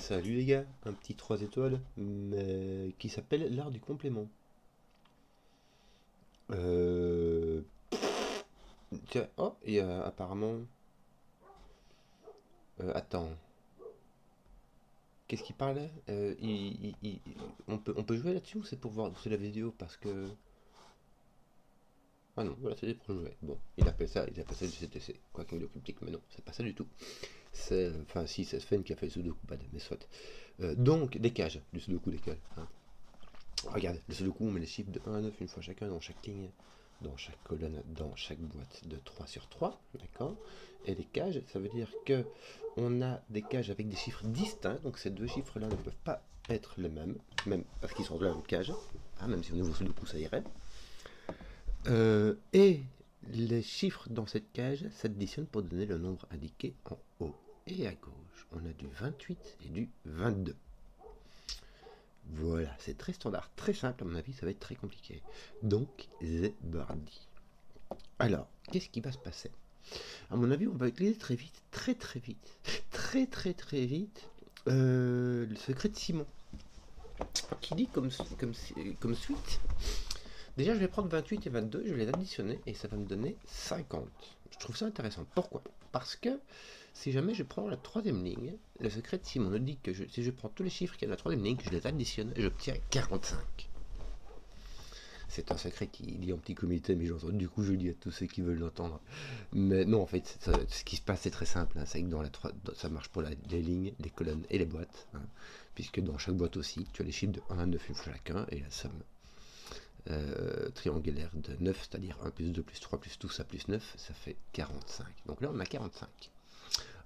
Salut les gars, un petit 3 étoiles, mais qui s'appelle l'art du complément. Euh... Tiens, oh, et apparemment... attends, qu'est-ce qu'il parlait on peut jouer là-dessus ou c'est pour voir c'est la vidéo parce que... Ah non, voilà, c'est pour jouer. Bon, il appelle ça du CTC, quoi qu'il critique, mais non, c'est pas ça du tout. C'est, enfin si, c'est Sven qui a fait le sudoku, pas de, mais soit. Donc, des cages, du sudoku des cages. Hein. Regarde, le sudoku, on met les chiffres de 1 à 9 une fois chacun dans chaque ligne, dans chaque colonne, dans chaque boîte de 3 sur 3, d'accord. Et les cages, ça veut dire que on a des cages avec des chiffres distincts, donc ces deux chiffres-là ne peuvent pas être les mêmes, même parce qu'ils sont de la même cage, hein, même si au niveau sudoku ça irait. Et les chiffres dans cette cage s'additionnent pour donner le nombre indiqué en haut et à gauche. On a du 28 et du 22. Voilà, c'est très standard, très simple, à mon avis, ça va être très compliqué. Donc, Zebardi. Alors, qu'est-ce qui va se passer? À mon avis, on va utiliser très vite, très vite, très vite, le secret de Simon, qui dit comme suite. Déjà, je vais prendre 28 et 22, je vais les additionner, et ça va me donner 50. Je trouve ça intéressant. Pourquoi? Parce que si jamais je prends la troisième ligne, le secret de Simon nous dit que si je prends tous les chiffres qu'il y a dans la troisième ligne, que je les additionne, j'obtiens 45. C'est un secret qui lit en petit comité, mais j'entends. Du coup, je le dis à tous ceux qui veulent l'entendre. Mais non, en fait, ce qui se passe, c'est très simple. Hein, c'est que ça marche pour les lignes, les colonnes et les boîtes. Hein, puisque dans chaque boîte aussi, tu as les chiffres de 1 à 9 une fois chacun, et la somme triangulaire de 9, c'est-à-dire 1 plus 2 plus 3 plus tout ça plus 9, ça fait 45. Donc là, on a 45.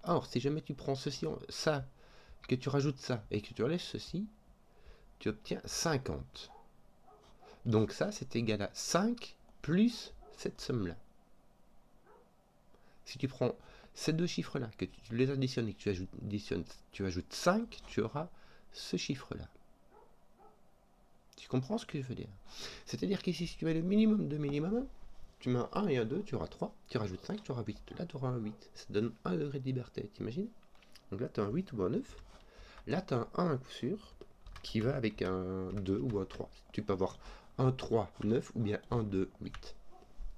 Or, si jamais tu prends ceci, ça, que tu rajoutes ça, et que tu enlèves ceci, tu obtiens 50. Donc ça, c'est égal à 5 plus cette somme-là. Si tu prends ces deux chiffres-là, que tu les additionnes et que tu ajoutes 5, tu auras ce chiffre-là. Tu comprends ce que je veux dire? C'est-à-dire qu'ici, si tu mets le minimum de minimum, tu mets un 1 et un 2, tu auras 3. Tu rajoutes 5, tu auras 8. Là, tu auras un 8. Ça donne 1 degré de liberté, t'imagines? Donc là, tu as un 8 ou un 9. Là, tu as un 1 à coup sûr, qui va avec un 2 ou un 3. Tu peux avoir un 3, 9 ou bien un 2, 8.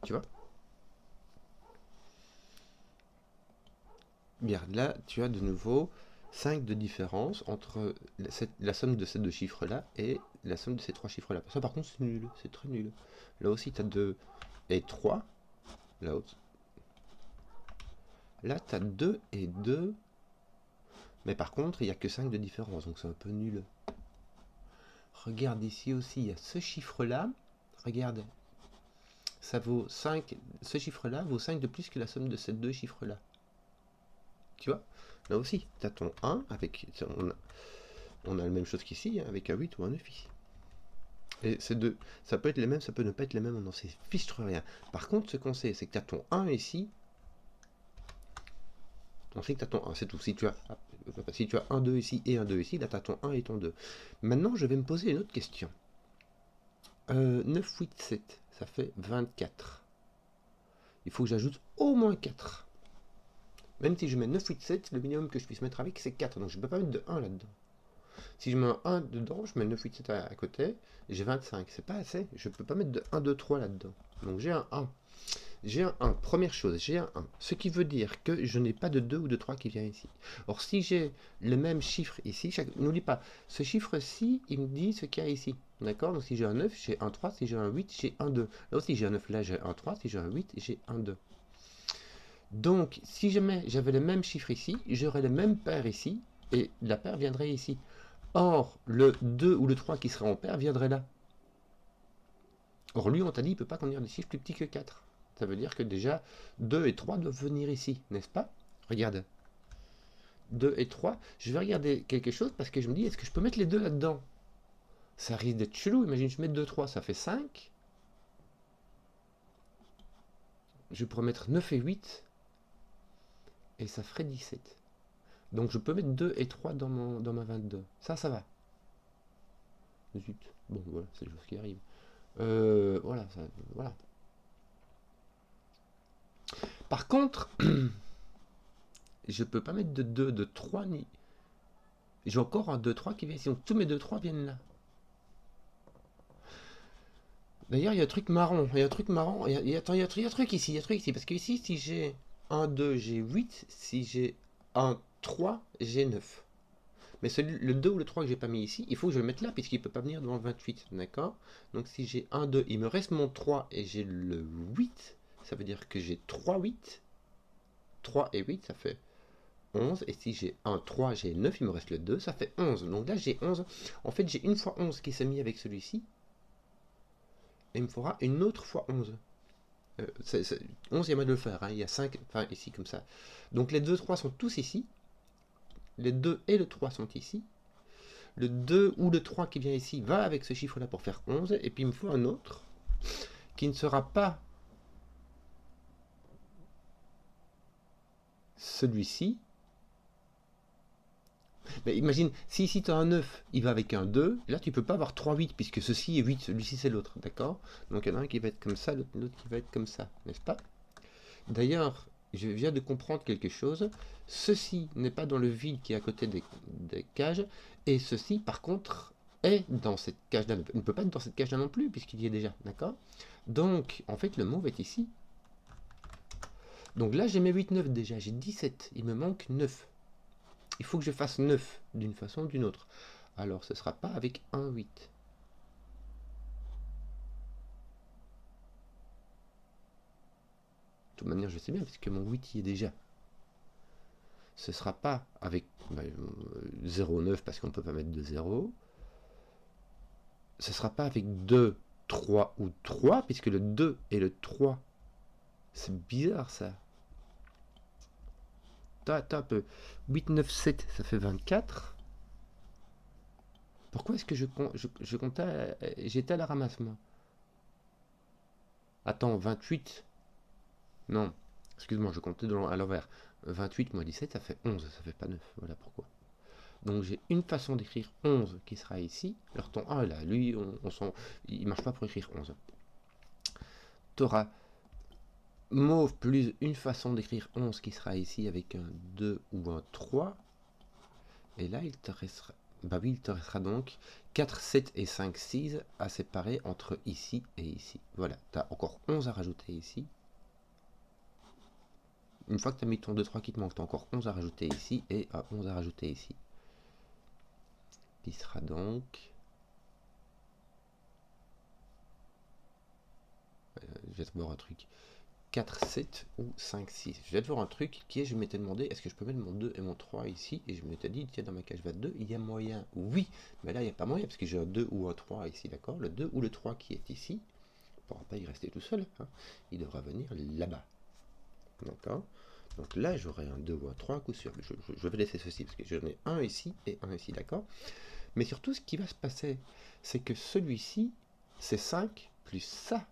Tu vois? Bien, là, tu as de nouveau 5 de différence entre la somme de ces deux chiffres-là et la somme de ces trois chiffres-là. Ça, par contre, c'est nul. C'est très nul. Là aussi, tu as 2 et 3. Là, là tu as 2 et 2. Mais par contre, il n'y a que 5 de différence, donc c'est un peu nul. Regarde ici aussi, il y a ce chiffre-là. Regarde. Ça vaut 5. Ce chiffre-là vaut 5 de plus que la somme de ces deux chiffres-là. Tu vois? Là aussi, tu as ton 1 avec... On a la même chose qu'ici, hein, avec un 8 ou un 9 ici. Et ces deux, ça peut être les mêmes, ça peut ne pas être les mêmes, on n'en sait fiche rien. Par contre, ce qu'on sait, c'est que tu as ton 1 ici. On sait que tu as ton 1, c'est tout. Si tu as un 2 ici et un 2 ici, là tu as ton 1 et ton 2. Maintenant, je vais me poser une autre question. 9, 8, 7, ça fait 24. Il faut que j'ajoute au moins 4. Même si je mets 9, 8, 7, le minimum que je puisse mettre avec, c'est 4. Donc je ne peux pas mettre de 1 là-dedans. Si je mets un 1 dedans, je mets 9, 8, 7 à côté, j'ai 25. C'est pas assez. Je ne peux pas mettre de 1, 2, 3 là-dedans. Donc j'ai un 1. J'ai un 1. Première chose, j'ai un 1. Ce qui veut dire que je n'ai pas de 2 ou de 3 qui vient ici. Or, si j'ai le même chiffre ici, n'oublie pas, ce chiffre-ci, il me dit ce qu'il y a ici. D'accord? Donc si j'ai un 9, j'ai un 3. Si j'ai un 8, j'ai un 2. Là aussi, j'ai un 9, là j'ai un 3. Si j'ai un 8, j'ai un 2. Donc, si jamais j'avais le même chiffre ici, j'aurais le même paire ici, et la paire viendrait ici. Or, le 2 ou le 3 qui serait en paire viendrait là. Or, lui, on t'a dit, il ne peut pas contenir des chiffres plus petits que 4. Ça veut dire que déjà, 2 et 3 doivent venir ici, n'est-ce pas? Regarde. 2 et 3. Je vais regarder quelque chose parce que je me dis, est-ce que je peux mettre les deux là-dedans? Ça risque d'être chelou. Imagine, je mets 2, 3, ça fait 5. Je pourrais mettre 9 et 8. Et ça ferait 17. Donc je peux mettre 2 et 3 dans ma 22. Ça va. Zut. Bon, voilà, c'est les choses qui arrivent. Voilà, voilà. Par contre, je peux pas mettre de 2, de 3 ni... J'ai encore un 2, 3 qui vient ici. Donc tous mes 2, 3 viennent là. D'ailleurs, il y a un truc marrant. Il y a un truc marrant. Attends, il y a un truc ici. Il y a un truc ici. Parce que ici, si j'ai un 2, j'ai 8. Si j'ai un 3, j'ai 9. Mais le 2 ou le 3 que j'ai pas mis ici, il faut que je le mette là, puisqu'il ne peut pas venir devant le 28. D'accord? Donc si j'ai un 2, il me reste mon 3 et j'ai le 8. Ça veut dire que j'ai 3 8. 3 et 8, ça fait 11. Et si j'ai un 3, j'ai 9, il me reste le 2, ça fait 11. Donc là, j'ai 11. En fait, j'ai une fois 11 qui s'est mis avec celui-ci. Et il me faudra une autre fois 11. 11, il y a moyen de le faire. Hein. Il y a 5, enfin ici comme ça. Donc les 2, 3 sont tous ici. Les 2 et le 3 sont ici. Le 2 ou le 3 qui vient ici va avec ce chiffre-là pour faire 11. Et puis il me faut un autre qui ne sera pas celui-ci. Mais imagine, si ici tu as un 9, il va avec un 2. Là, tu ne peux pas avoir 3, 8, puisque ceci est 8, celui-ci c'est l'autre. D'accord? Donc il y en a un qui va être comme ça, l'autre qui va être comme ça. N'est-ce pas? D'ailleurs, je viens de comprendre quelque chose. Ceci n'est pas dans le vide qui est à côté des cages. Et ceci, par contre, est dans cette cage-là. Il ne peut pas être dans cette cage-là non plus, puisqu'il y est déjà. D'accord? Donc, en fait, le mauve est ici. Donc là, j'ai mes 8, 9 déjà. J'ai 17. Il me manque 9. Il faut que je fasse 9 d'une façon ou d'une autre. Alors, ce ne sera pas avec 1, 8. De toute manière, je sais bien, puisque mon 8 y est déjà. Ce ne sera pas avec 0,9 parce qu'on ne peut pas mettre de 0. Ce ne sera pas avec 2, 3 ou 3, puisque le 2 et le 3, c'est bizarre ça. Attends un peu. 8, 9, 7, ça fait 24. Pourquoi est-ce que je comptais... J'étais à la ramasse, moi. Attends, 28. Non, excuse-moi, je comptais à l'envers. 28 moins 17, ça fait 11, ça fait pas 9. Voilà pourquoi. Donc j'ai une façon d'écrire 11 qui sera ici. Alors ton 1 là, lui, il marche pas pour écrire 11. Tu auras mauve plus une façon d'écrire 11 qui sera ici avec un 2 ou un 3. Et là, il te restera... Bah oui, il te restera donc 4, 7 et 5, 6 à séparer entre ici et ici. Voilà, tu as encore 11 à rajouter ici. Une fois que tu as mis ton 2, 3 qui te manque, tu as encore 11 à rajouter ici et 11 à rajouter ici. Qui sera donc... je vais te voir un truc. 4, 7 ou 5, 6. Je vais te voir un truc qui est, je m'étais demandé, est-ce que je peux mettre mon 2 et mon 3 ici? Et je m'étais dit, tiens, dans ma cage 22, il y a moyen. Oui, mais là, il n'y a pas moyen, parce que j'ai un 2 ou un 3 ici, d'accord? Le 2 ou le 3 qui est ici, ne pourra pas y rester tout seul. Hein. Il devra venir là-bas. D'accord? Donc là, j'aurai un 2 ou un 3 à coup sûr. Je vais laisser ceci, parce que j'en ai un ici et un ici, d'accord? Mais surtout, ce qui va se passer, c'est que celui-ci, c'est 5 plus ça.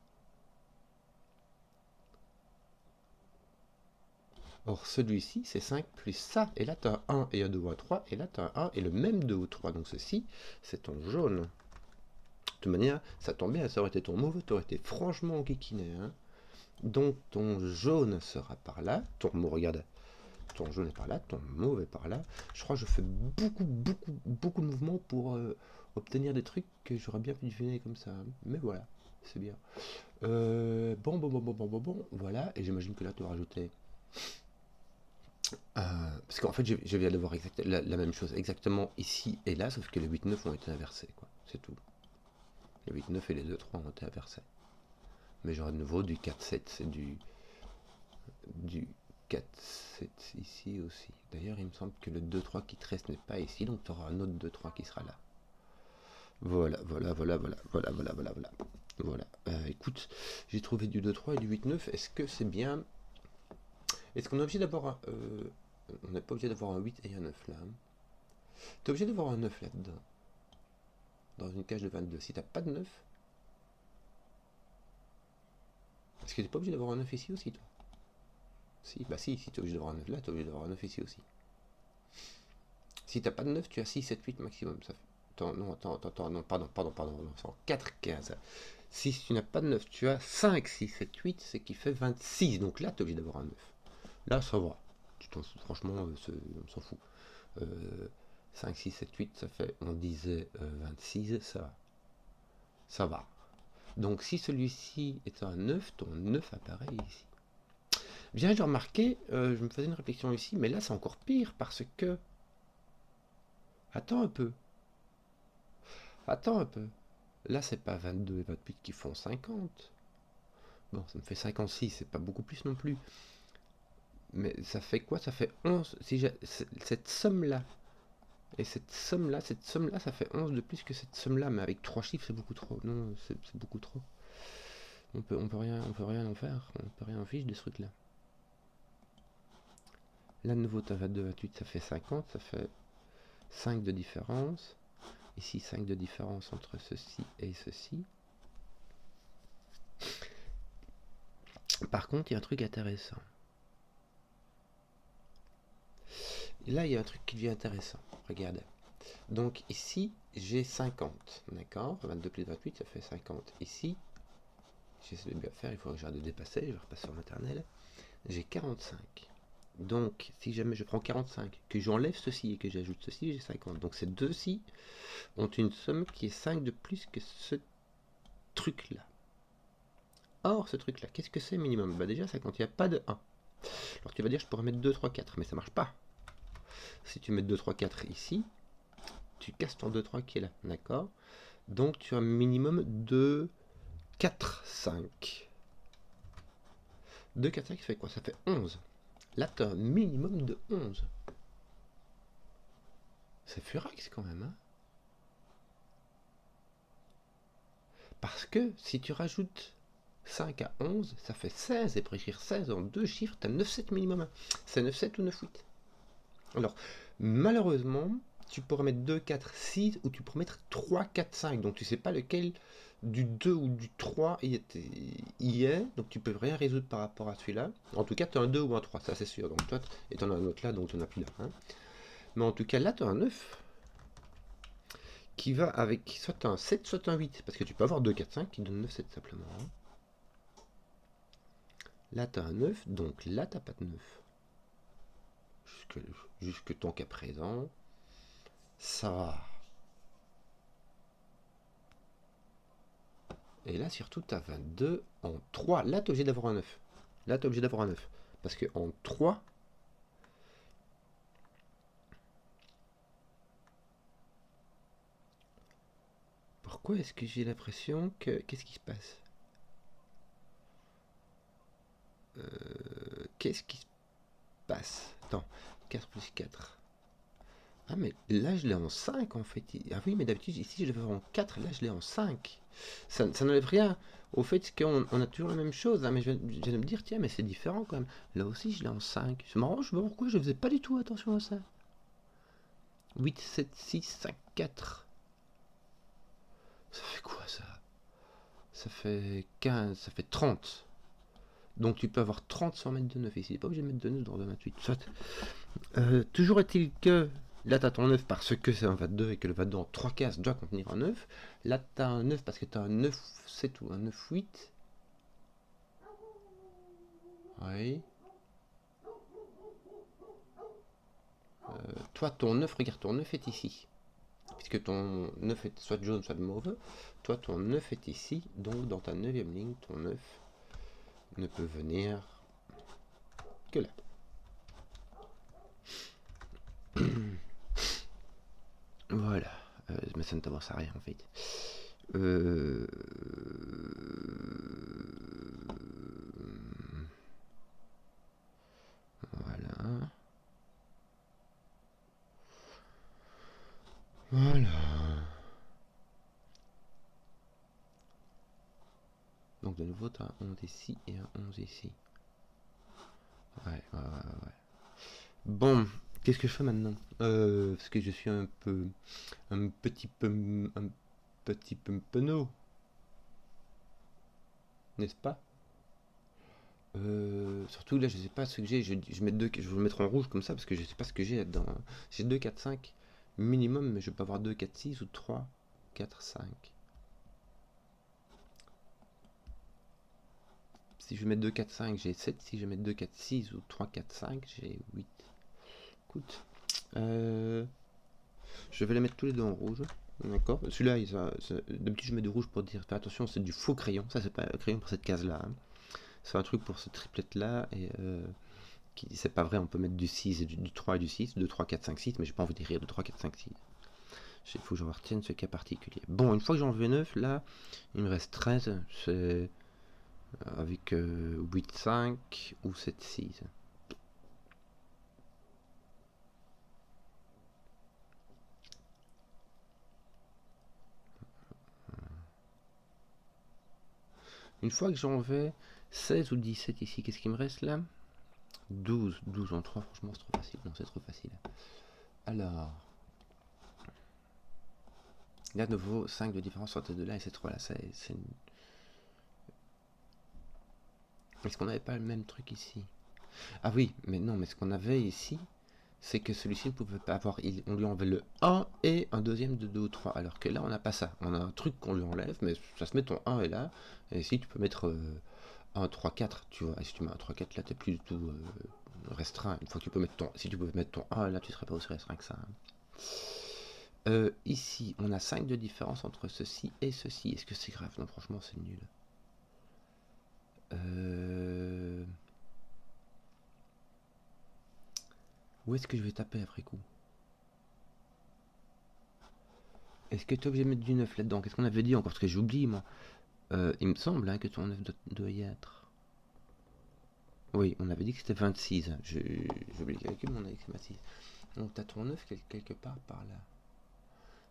Or, celui-ci, c'est 5 plus ça. Et là, tu as un 1 et un 2 ou un 3. Et là, tu as un 1 et le même 2 ou 3. Donc, ceci, c'est ton jaune. De toute manière, ça tombe bien, ça aurait été ton mauve, tu aurais été franchement enquiquiné. Hein. Donc, ton jaune sera par là. Ton mauve, regarde, ton jaune est par là, ton mauve est par là. Je crois que je fais beaucoup de mouvements pour obtenir des trucs que j'aurais bien pu deviner comme ça. Hein. Mais voilà, c'est bien. Bon, voilà. Et j'imagine que là, tu vas rajouter... parce qu'en fait, je viens de voir la même chose exactement ici et là, sauf que les 8-9 ont été inversés, quoi. C'est tout. Les 8-9 et les 2-3 ont été inversés. Mais j'aurai de nouveau du 4-7, c'est du 4-7 ici aussi. D'ailleurs, il me semble que le 2-3 qui te reste n'est pas ici, donc tu auras un autre 2-3 qui sera là. Voilà. Écoute, j'ai trouvé du 2-3 et du 8-9. Est-ce que c'est bien? Est-ce qu'on est obligé d'avoir on n'est pas obligé d'avoir un 8 et un 9 là. Hein. Tu es obligé d'avoir un 9 là-dedans. Dans une cage de 22. Si t'as pas de 9. Est-ce que tu n'es pas obligé d'avoir un 9 ici aussi, toi? Si, bah si tu es obligé d'avoir un 9 là, tu es obligé d'avoir un 9 ici aussi. Si t'as pas de 9, tu as 6, 7, 8 maximum. Ça fait... Attends, non, pardon, non, c'est en 4 cases. Si tu n'as pas de 9, tu as 5, 6, 7, 8, c'est qui fait 26. Donc là, tu es obligé d'avoir un 9. Là, ça va. Tu t'en fous, franchement, on s'en fout. 5, 6, 7, 8, ça fait, on disait 26, ça va. Ça va. Donc si celui-ci est un 9, ton 9 apparaît ici. Bien, j'ai remarqué, je me faisais une réflexion ici, mais là c'est encore pire parce que... Attends un peu. Attends un peu. Là c'est pas 22 et 28 qui font 50. Bon, ça me fait 56, c'est pas beaucoup plus non plus. Mais ça fait quoi? Ça fait 11. Si j'ai cette somme-là, et cette somme-là, ça fait 11 de plus que cette somme-là. Mais avec 3 chiffres, c'est beaucoup trop. Non, c'est beaucoup trop. On peut rien en faire. On peut rien en fiche de ce truc-là. Là, de nouveau, tu as 22, 28, ça fait 50. Ça fait 5 de différence. Ici, 5 de différence entre ceci et ceci. Par contre, il y a un truc intéressant. Et là, il y a un truc qui devient intéressant. Regardez. Donc ici, j'ai 50. D'accord? 22 plus 28, ça fait 50. Ici, j'essaie de bien faire, il faut que j'arrête de dépasser, je vais repasser en maternelle. J'ai 45. Donc, si jamais je prends 45, que j'enlève ceci et que j'ajoute ceci, j'ai 50. Donc ces deux-ci ont une somme qui est 5 de plus que ce truc-là. Or, ce truc-là, qu'est-ce que c'est minimum? Bah déjà, c'est quand il n'y a pas de 1. Alors tu vas dire, je pourrais mettre 2, 3, 4, mais ça marche pas. Si tu mets 2, 3, 4 ici, tu casses ton 2, 3 qui est là, d'accord? Donc tu as un minimum de 4, 5. 2, 4, 5, ça fait quoi? Ça fait 11. Là, tu as un minimum de 11. C'est furax quand même, hein? Parce que si tu rajoutes 5 à 11, ça fait 16. Et pour écrire 16 en deux chiffres, tu as 9, 7 minimum. C'est 9, 7 ou 9, 8. Alors, malheureusement, tu pourrais mettre 2, 4, 6 ou tu pourrais mettre 3, 4, 5. Donc tu sais pas lequel du 2 ou du 3 y est. Donc tu peux rien résoudre par rapport à celui-là. En tout cas, tu as un 2 ou un 3, ça c'est sûr. Donc toi, et tu en as un autre là, donc tu n'en as plus là. Hein. Mais en tout cas, là, tu as un 9 qui va avec soit un 7, soit un 8. Parce que tu peux avoir 2, 4, 5 qui donne 9, 7 simplement. Hein. Là, tu as un 9, donc là, tu n'as pas de 9. Jusque ton cas présent, ça va. Et là, surtout, tu as 22 en 3. Là, tu es obligé d'avoir un 9. Là, tu es obligé d'avoir un 9. Parce que en 3, pourquoi est-ce que j'ai l'impression que... Qu'est-ce qui se passe? Qu'est-ce qui se passe? Attends, 4 plus 4. Ah, mais là, je l'ai en 5, en fait. Ah oui, mais d'habitude, ici, je l'avais en 4. Là, je l'ai en 5. Ça n'enlève rien au fait qu'on a toujours la même chose. Hein, mais je viens de me dire, tiens, mais c'est différent quand même. Là aussi, je l'ai en 5. C'est marrant, je sais pas pourquoi, je faisais pas du tout attention à ça. 8, 7, 6, 5, 4. Ça fait quoi, ça? Ça fait 15, ça fait 30. Donc tu peux avoir 30 sans mettre de 9 ici. Il n'est pas obligé de mettre de 9 dans le 28. Soit. Toujours est-il que là tu as ton 9 parce que c'est un 22 et que le 22 en 3 cases doit contenir un 9. Là tu as un 9 parce que tu as un 9, 7 ou un 9, 8. Oui. Toi ton 9, regarde, ton 9 est ici. Puisque ton 9 est soit jaune, soit mauve. Toi ton 9 est ici. Donc dans ta 9e ligne, ton 9 ne peut venir que là. Voilà. Mais ça ne t'avance à rien en fait. Voilà. Voilà. Donc de nouveau, tu as un 11 ici et un 11 ici. Ouais. Bon, qu'est-ce que je fais maintenant? Parce que je suis un petit peu penaud, n'est-ce pas? Surtout là, je sais pas ce que j'ai. Je vais le mettre en rouge comme ça parce que je sais pas ce que j'ai là-dedans. Hein. J'ai 2, 4, 5 minimum, mais je peux avoir 2, 4, 6 ou 3, 4, 5. Si je mets 2, 4, 5, j'ai 7. Si je mets 2, 4, 6 ou 3, 4, 5, j'ai 8. Écoute. Je vais les mettre tous les deux en rouge. D'accord. Celui-là, d'habitude je mets du rouge pour dire, fais attention, c'est du faux crayon. Ça, c'est pas un crayon pour cette case-là. Hein. C'est un truc pour cette triplette-là. Et c'est pas vrai, on peut mettre du 6 et du 3 et du 6. 2, 3, 4, 5, 6. Mais j'ai pas envie d'écrire de 3, 4, 5, 6. Il faut que je retienne ce cas particulier. Bon, une fois que j'en veux 9, là, il me reste 13. C'est avec 8, 5 ou 7, 6. Une fois que j'en vais 16 ou 17 ici, qu'est-ce qui me reste là? 12 en 3, franchement c'est trop facile. Non, c'est trop facile. Alors, là de nouveau 5 de différence entre de là et ces 3 là. Est-ce qu'on n'avait pas le même truc ici? Ah oui, mais non, mais ce qu'on avait ici, c'est que celui-ci ne pouvait pas avoir, on lui enlevait le 1 et un deuxième de 2 ou 3, alors que là on n'a pas ça, on a un truc qu'on lui enlève, mais ça se met ton 1 est là, et ici tu peux mettre 1, 3, 4, tu vois, et si tu mets un 3, 4 là t'es plus du tout restreint, une fois que tu peux mettre ton, si tu peux mettre ton 1 là tu serais pas aussi restreint que ça. Hein. Ici on a 5 de différence entre ceci et ceci, est-ce que c'est grave? Non franchement c'est nul. Où est-ce que je vais taper après coup? Est-ce que tu es obligé de mettre du 9 là-dedans? Qu'est-ce qu'on avait dit encore? Parce que j'oublie moi. Il me semble hein, que ton 9 doit y être. Oui, on avait dit que c'était 26. J'ai oublié le calcul, mais on a dit que c'est 26. Donc tu as ton 9 quelque part par là.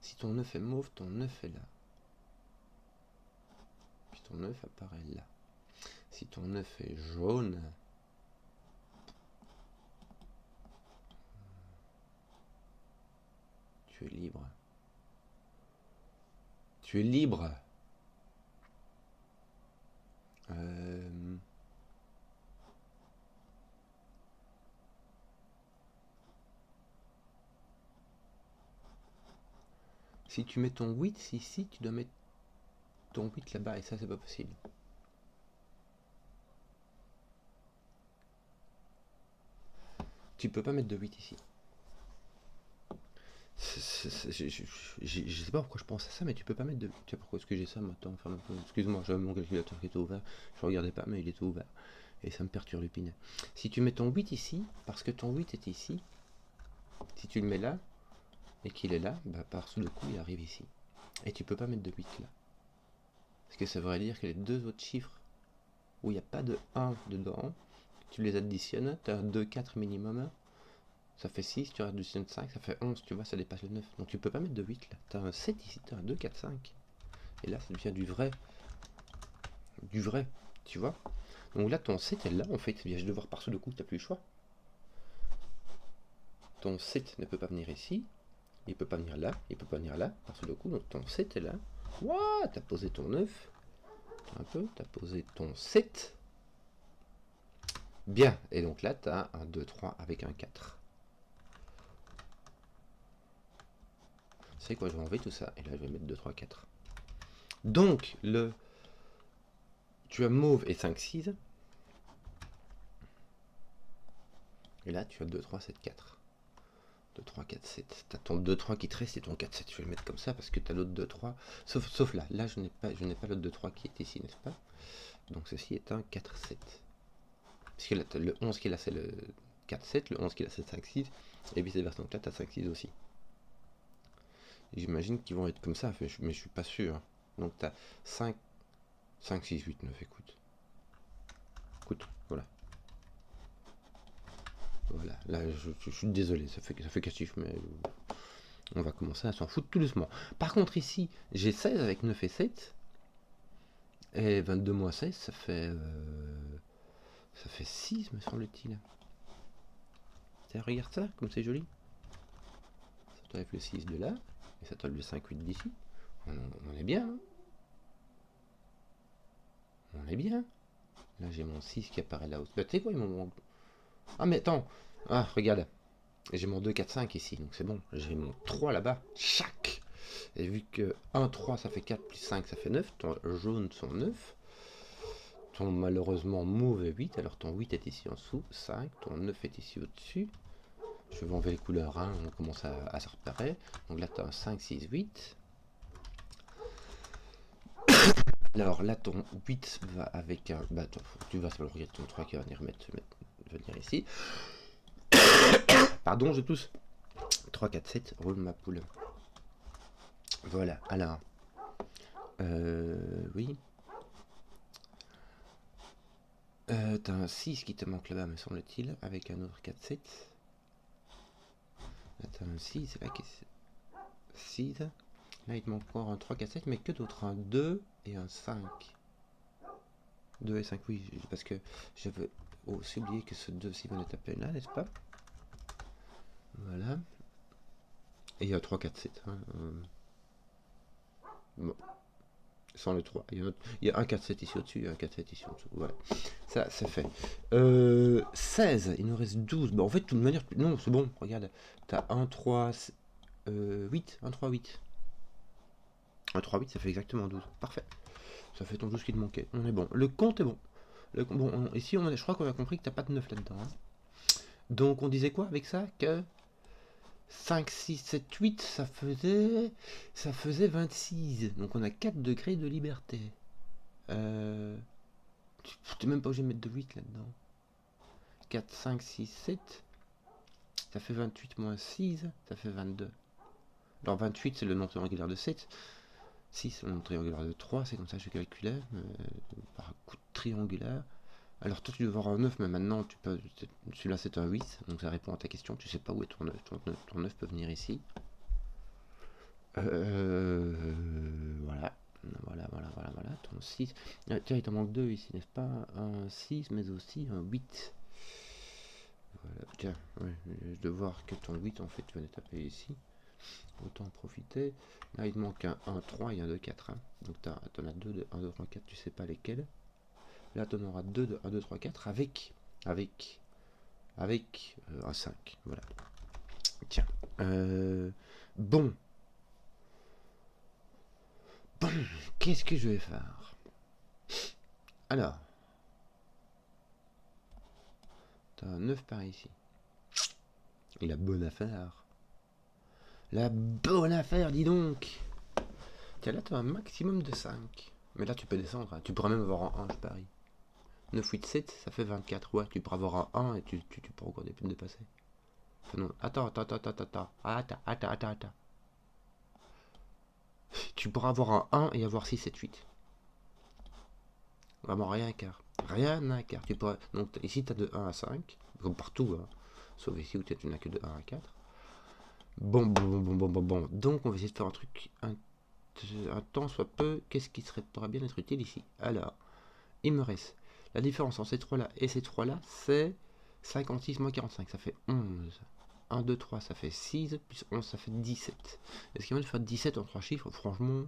Si ton 9 est mauve, ton 9 est là. Puis ton 9 apparaît là. Si ton 9 est jaune, tu es libre. Tu es libre. Si tu mets ton 8 ici, tu dois mettre ton 8 là-bas, et ça c'est pas possible. Tu peux pas mettre de 8 ici. Je sais pas pourquoi je pense à ça, mais tu peux pas mettre de... Tu sais pourquoi est-ce que j'ai ça maintenant? Enfin, excuse-moi, j'avais mon calculateur qui était ouvert. Je regardais pas, mais il était ouvert. Et ça me perturbe l'épine. Si tu mets ton 8 ici, parce que ton 8 est ici, si tu le mets là, et qu'il est là, bah par sous le coup, il arrive ici. Et tu peux pas mettre de 8 là. Parce que ça voudrait dire que les deux autres chiffres, où il n'y a pas de 1 dedans, tu les additionnes, tu as un 2, 4 minimum. Ça fait 6, tu additionnes 5, ça fait 11, tu vois, ça dépasse le 9. Donc tu peux pas mettre de 8 là. Tu as un 7 ici, tu as un 2, 4, 5. Et là, ça devient du vrai. Du vrai, tu vois. Donc là, ton 7 est là, en fait. Je vais devoir par le coup, tu n'as plus le choix. Ton 7 ne peut pas venir ici. Il peut pas venir là. Il peut pas venir là, par le coup. Donc ton 7 est là. Waouh, tu as posé ton 9. Un peu, tu as posé ton 7. Bien. Et donc là, tu as un 2, 3 avec un 4. C'est quoi, je vais enlever tout ça. Et là, je vais mettre 2, 3, 4. Donc, tu as mauve et 5, 6. Et là, tu as 2, 3, 7, 4. 2, 3, 4, 7. Tu as ton 2, 3 qui te reste et ton 4, 7. Je vais le mettre comme ça parce que tu as l'autre 2, 3. Sauf là. Là, je n'ai pas l'autre 2, 3 qui est ici, n'est-ce pas? Donc, ceci est un 4, 7. Parce que le 11 qui est là, c'est le 4, 7. Le 11 qui est là, c'est 5, 6. Et vice versa. Donc là, tu as 5, 6 aussi. J'imagine qu'ils vont être comme ça, mais je suis pas sûr. Donc tu as 5, 6, 8, 9, écoute. Voilà. Voilà, là je suis désolé, ça fait 4 chiffres, mais on va commencer à s'en foutre tout doucement. Par contre ici, j'ai 16 avec 9 et 7. Et 22 moins 16, ça fait 6, me semble-t-il. Regarde ça, comme c'est joli. Ça t'enlève le 6 de là, et ça t'enlève le 5, 8 d'ici. On est bien. Hein, on est bien. Là j'ai mon 6 qui apparaît là-haut. Bah, tu sais quoi, il m'en... Ah mais attends. Ah, regarde. J'ai mon 2, 4, 5 ici, donc c'est bon. J'ai mon 3 là-bas. Chac. Et vu que 1, 3, ça fait 4, plus 5, ça fait 9. Ton jaune sont 9. Ton malheureusement mauve est 8. Alors ton 8 est ici en dessous. 5. Ton 9 est ici au-dessus. Je vais enlever les couleurs, hein, on commence à se repérer. Donc là, tu as un 5, 6, 8. Alors là, ton 8 va avec un... Bah, tu vas savoir regarder ton 3 qui va venir venir ici. Pardon, je tousse. 3, 4, 7, roule ma poule. Voilà, alors... oui. T'as un 6 qui te manque là-bas, me semble-t-il, avec un autre 4, 7. Là, t'as un 6, c'est là qui est 6. Là, il te manque encore un 3, 4, 7, mais que d'autres, un 2 et un 5. 2 et 5, oui, parce que j'avais aussi oublié que ce 2-ci venait taper là, n'est-ce pas? Voilà. Et il y a 3, 4, 7. Hein, bon. Sans le 3. Il y a un 4, 7 ici au-dessus et un 4, 7 ici en dessous. Voilà. Ça, c'est fait. 16. Il nous reste 12. Bon, en fait, de toute manière, non, c'est bon. Regarde. T'as 1, 3, 8. 1, 3, 8. 1, 3, 8, ça fait exactement 12. Parfait. Ça fait ton 12 qui te manquait. On est bon. Le compte est bon. Bon, ici, je crois qu'on a compris que t'as pas de 9 là-dedans. Hein. Donc, on disait quoi avec ça? Que 5, 6, 7, 8, ça faisait 26. Donc, on a 4 degrés de liberté. Tu n'es même pas obligé de mettre de 8 là-dedans. 4, 5, 6, 7. Ça fait 28 moins 6. Ça fait 22. Alors 28, c'est le nombre triangulaire de 7. 6, c'est le nombre triangulaire de 3. C'est comme ça que je calculais. Par coup de triangulaire. Alors toi, tu dois avoir un 9, mais maintenant, tu peux. Celui-là, c'est un 8. Donc ça répond à ta question. Tu sais pas où est ton 9. Ton 9 peut venir ici. Voilà. Voilà. Ton 6. Ah, tiens, il t'en manque 2 ici, n'est-ce pas? Un 6, mais aussi un 8. Voilà. Tiens, ouais, je dois voir que ton 8, en fait, tu vas taper ici. Autant en profiter. Là, il te manque un 1, 3 et un 2, 4. Hein. Donc, tu en as 2 de 1, 2, 3, 4, tu sais pas lesquels. Là, tu en auras 2 de 1, 2, 3, 4 avec un 5. Voilà. Tiens. Bon. Bon, qu'est-ce que je vais faire? Alors, t'as un 9 par ici. Et la bonne affaire. La bonne affaire, dis donc. Tiens, là, t'as un maximum de 5. Mais là, tu peux descendre. Hein. Tu pourras même avoir un 1, je parie. 9, 8, 7, ça fait 24. Ouais, tu pourras avoir un 1 et tu pourras encore dépasser. Enfin, non. Attends. Tu pourras avoir un 1 et avoir 6, 7, 8. Vraiment rien à quart. Rien à quart. Tu pourras... Donc ici, tu as de 1 à 5. Comme partout. Hein. Sauf ici où tu n'as que de 1 à 4. Bon. Donc, on va essayer de faire un truc un temps soit peu. Qu'est-ce qui pourrait bien être utile ici? Alors, il me reste la différence entre ces trois-là et ces trois-là, c'est 56 moins 45. Ça fait 11. 1, 2, 3, ça fait 6. Plus 11, ça fait 17. Est-ce qu'il y a moyen de faire 17 en 3 chiffres? Franchement,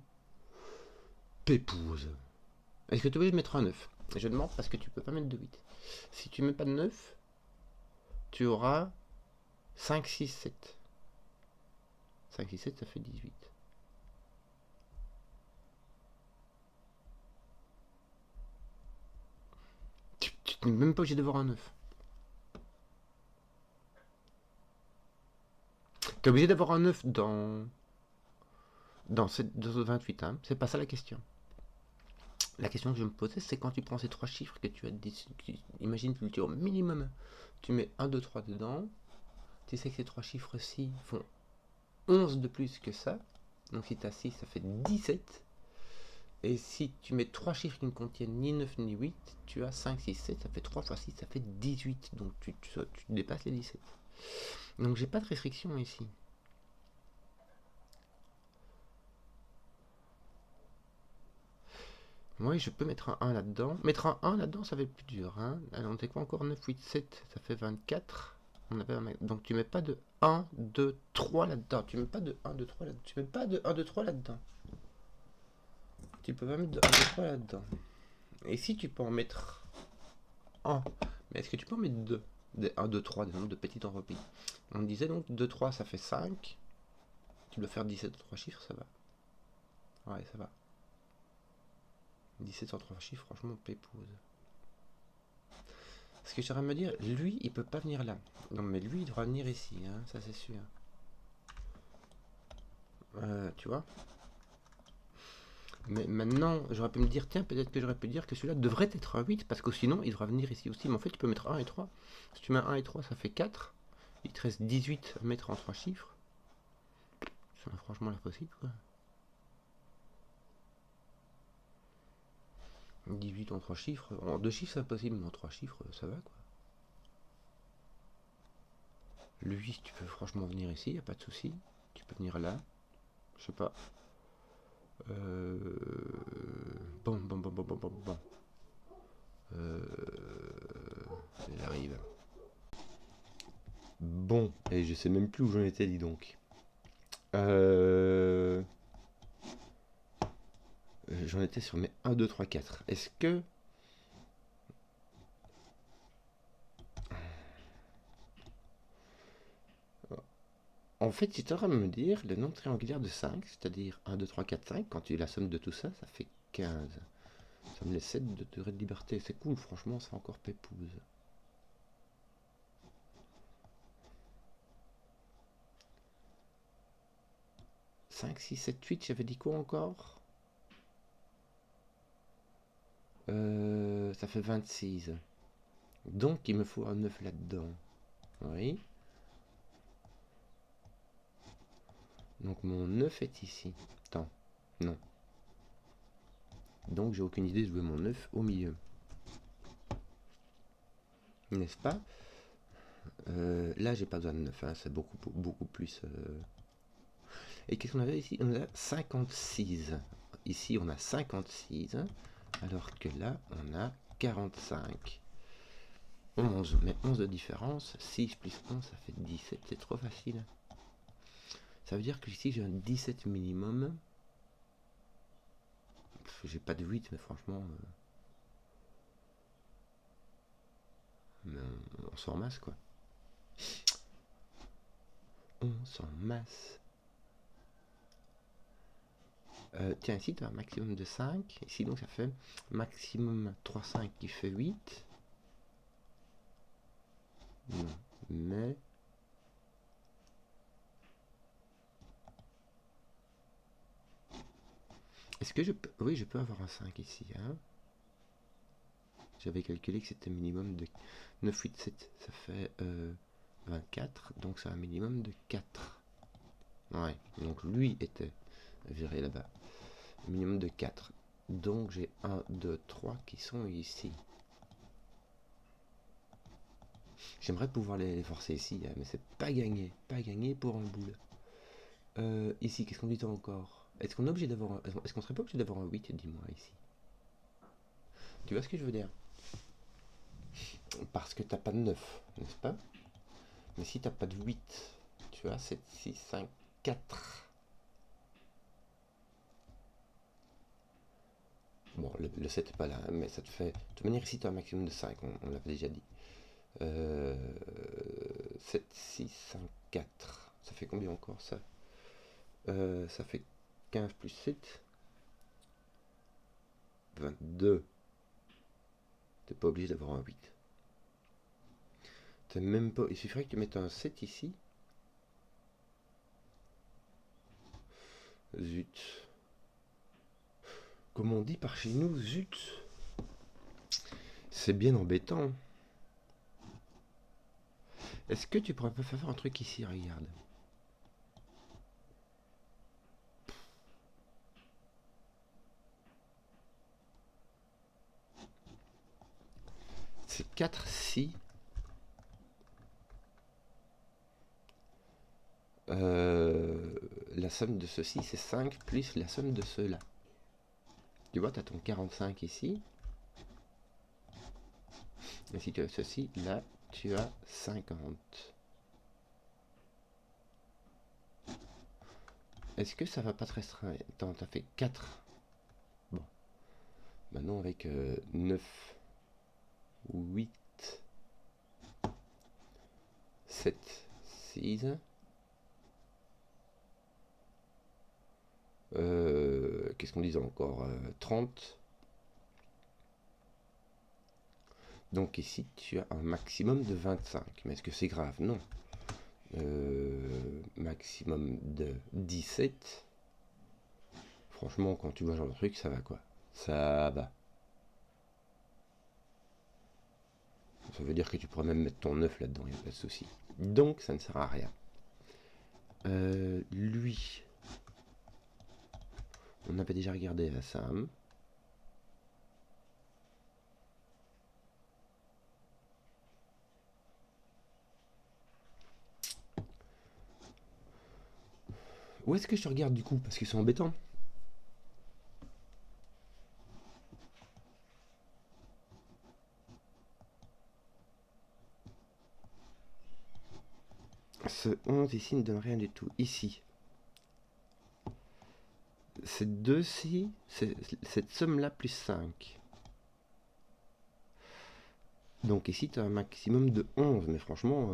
pépouze. Est-ce que tu es obligé de mettre un 9? Je demande parce que tu peux pas mettre de 8. Si tu mets pas de 9, tu auras 5, 6, 7. 5, 6, 7, ça fait 18. Tu n'es même pas obligé d'avoir un 9. Tu es obligé d'avoir un 9 dans ce 28. Hein. C'est pas ça la question. La question que je me posais, c'est quand tu prends ces trois chiffres que tu as dit, imagine que tu le tires au minimum, tu mets 1, 2, 3 dedans, tu sais que ces trois chiffres-ci font 11 de plus que ça, donc si tu as 6, ça fait 17, et si tu mets trois chiffres qui ne contiennent ni 9 ni 8, tu as 5, 6, 7, ça fait 3 fois 6, ça fait 18, donc tu dépasses les 17. Donc j'ai pas de restriction ici. Oui, je peux mettre un 1 là-dedans. Mettre un 1 là-dedans, ça va être plus dur. Hein. Alors, on était quoi encore? 9, 8, 7, ça fait 24. On avait donc tu mets pas de 1, 2, 3 là-dedans. Tu mets pas de 1, 2, 3 là-dedans. Tu mets pas de 1, 2, 3 là-dedans. Tu peux pas mettre de 1, 2, 3 là-dedans. Et si tu peux en mettre 1, mais est-ce que tu peux en mettre 2? Des 1, 2, 3, des nombres de petites entropies. On disait donc 2, 3, ça fait 5. Tu dois faire 17 de 3 chiffres, ça va. Ouais, ça va. 17 en 3 chiffres, franchement, pépouze. Parce que j'aimerais me dire, lui, il peut pas venir là. Non, mais lui, il doit venir ici, hein, ça c'est sûr. Tu vois. Mais maintenant, j'aurais pu me dire, tiens, peut-être que j'aurais pu dire que celui-là devrait être un 8, parce que sinon, il devra venir ici aussi. Mais en fait, tu peux mettre 1 et 3. Si tu mets 1 et 3, ça fait 4. Il te reste 18 à mettre en 3 chiffres. Ça m'a franchement l'air possible, quoi. 18 en 3 chiffres. En 2 chiffres, c'est impossible, mais en 3 chiffres, ça va, quoi. Lui, tu peux franchement venir ici, y a pas de souci. Tu peux venir là. Je sais pas. Bon. Il arrive. Bon, et je sais même plus où j'en étais, dis donc. J'en étais sur mes 1, 2, 3, 4. Est-ce que... En fait, tu es en train de me dire, le nombre triangulaire de 5, c'est-à-dire 1, 2, 3, 4, 5, quand tu la somme de tout ça, ça fait 15. Ça me laisse 7 de durée de liberté. C'est cool, franchement, c'est encore pépouze. 5, 6, 7, 8, j'avais dit quoi encore? Ça fait 26. Donc, il me faut un 9 là-dedans. Oui. Donc, mon 9 est ici. Attends, non. Donc, j'ai aucune idée de jouer mon 9 au milieu. N'est-ce pas? Là, j'ai pas besoin de 9, hein, c'est beaucoup plus... Et qu'est-ce qu'on avait ici? On a 56. Ici, on a 56, alors que là, on a 45. 11, mais 11 de différence. 6 plus 11, ça fait 17. C'est trop facile. Ça veut dire que ici, j'ai un 17 minimum. J'ai pas de 8, mais franchement... mais on s'en masse, quoi. On s'en masse. Tiens, ici, tu as un maximum de 5. Ici, donc, ça fait maximum 3, 5 qui fait 8. Non, mais... Est-ce que je peux... Oui, je peux avoir un 5 ici, hein. J'avais calculé que c'était un minimum de 9, 8, 7. Ça fait 24. Donc, c'est un minimum de 4. Ouais, donc lui était viré là-bas. Minimum de 4. Donc, j'ai 1, 2, 3 qui sont ici. J'aimerais pouvoir les forcer ici, hein, mais c'est pas gagné. Pas gagné pour un boule. Ici, qu'est-ce qu'on dit encore? Est-ce qu'on est obligé d'avoir un... Est-ce qu'on serait pas obligé d'avoir un 8, dis-moi, ici? Tu vois ce que je veux dire? Parce que t'as pas de 9, n'est-ce pas? Mais si t'as pas de 8, tu as 7, 6, 5, 4. Bon, le 7 n'est pas là, mais ça te fait... De toute manière, ici, tu as un maximum de 5, on l'avait déjà dit. 7, 6, 5, 4. Ça fait combien encore, ça? Ça fait 15 plus 7. 22. T'es pas obligé d'avoir un 8. T'es même pas... Il suffirait que tu mettes un 7 ici. Zut. Comme on dit par chez nous, zut. C'est bien embêtant. Est-ce que tu pourrais pas faire un truc ici, regarde? C'est 4 si... la somme de ceci, c'est 5 plus la somme de ceux-là. Tu vois, tu as ton 45 ici. Et si tu as ceci, là, tu as 50. Est-ce que ça va pas te restreindre? Attends, tu as fait 4. Bon. Maintenant, avec 9, 8, 7, 6... qu'est-ce qu'on disait encore? 30. Donc ici, tu as un maximum de 25. Mais est-ce que c'est grave? Non. Maximum de 17. Franchement, quand tu vois ce genre de truc, ça va quoi. Ça va. Ça veut dire que tu pourrais même mettre ton 9 là-dedans, il n'y a pas de souci. Donc, ça ne sert à rien. Lui, on avait déjà regardé à Sam. Où est-ce que je te regarde du coup? Parce que c'est embêtant. Ce 11 ici ne donne rien du tout. Ici, ces deux-ci, cette somme-là plus 5. Donc ici, tu as un maximum de 11. Mais franchement,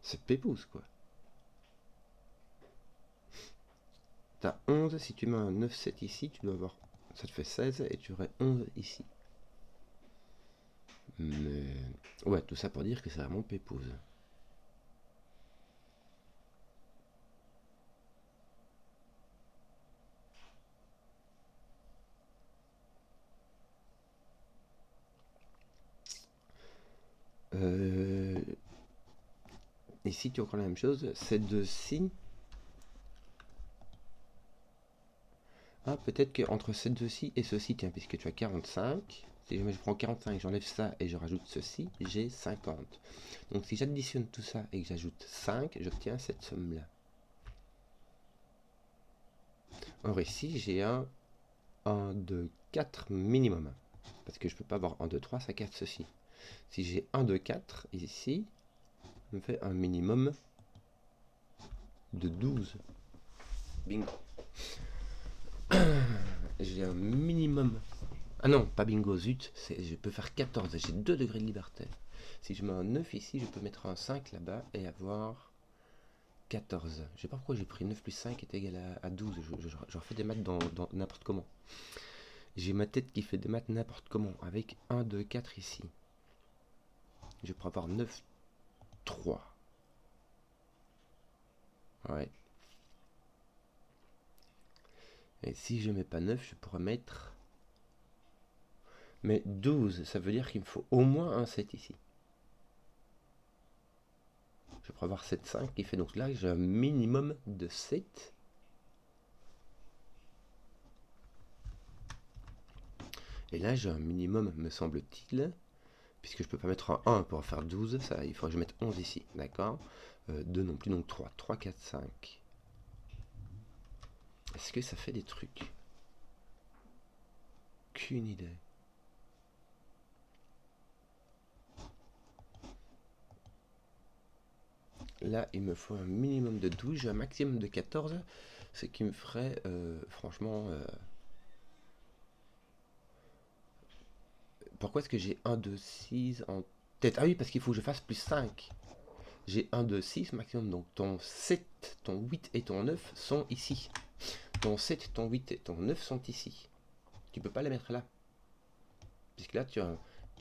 c'est pépouze quoi. Tu as 11, si tu mets un 9, 7 ici, tu dois avoir... Ça te fait 16 et tu aurais 11 ici. Mais... Ouais, tout ça pour dire que c'est vraiment pépouze. Ici, tu as encore la même chose. Ces deux-ci... Ah, peut-être qu'entre ces deux-ci et ceci, tiens, puisque tu as 45, si jamais je prends 45, j'enlève ça et je rajoute ceci, j'ai 50. Donc si j'additionne tout ça et que j'ajoute 5, j'obtiens cette somme-là. Or ici, j'ai un 1, 2, 4 minimum. Parce que je ne peux pas avoir 1, 2, 3, ça casse ceci. Si j'ai 1, 2, 4 ici, ça me fait un minimum de 12. Bingo. J'ai un minimum. Ah non, pas bingo, zut, je peux faire 14, j'ai 2 degrés de liberté. Si je mets un 9 ici, je peux mettre un 5 là-bas et avoir 14. Je sais pas pourquoi j'ai pris 9 plus 5 est égal à 12. Je refais des maths dans n'importe comment. J'ai ma tête qui fait des maths n'importe comment. Avec 1, 2, 4 ici. Je pourrais avoir 9, 3. Ouais. Et si je mets pas 9, je pourrais mettre... Mais 12, ça veut dire qu'il me faut au moins un 7 ici. Je pourrais avoir 7, 5 qui fait donc là, j'ai un minimum de 7. Et là, j'ai un minimum, me semble-t-il, puisque je peux pas mettre un 1 pour faire 12, ça, il faudrait que je mette 11 ici, d'accord 2 non plus, donc 3. 3, 4, 5. Est-ce que ça fait des trucs? Aucune idée. Là, il me faut un minimum de 12, j'ai un maximum de 14, ce qui me ferait, franchement... Pourquoi est-ce que j'ai 1, 2, 6 en tête? Ah oui, parce qu'il faut que je fasse plus 5. J'ai 1, 2, 6 maximum, donc ton 7, ton 8 et ton 9 sont ici. Ton 7, ton 8 et ton 9 sont ici. Tu peux pas les mettre là. Puisque là,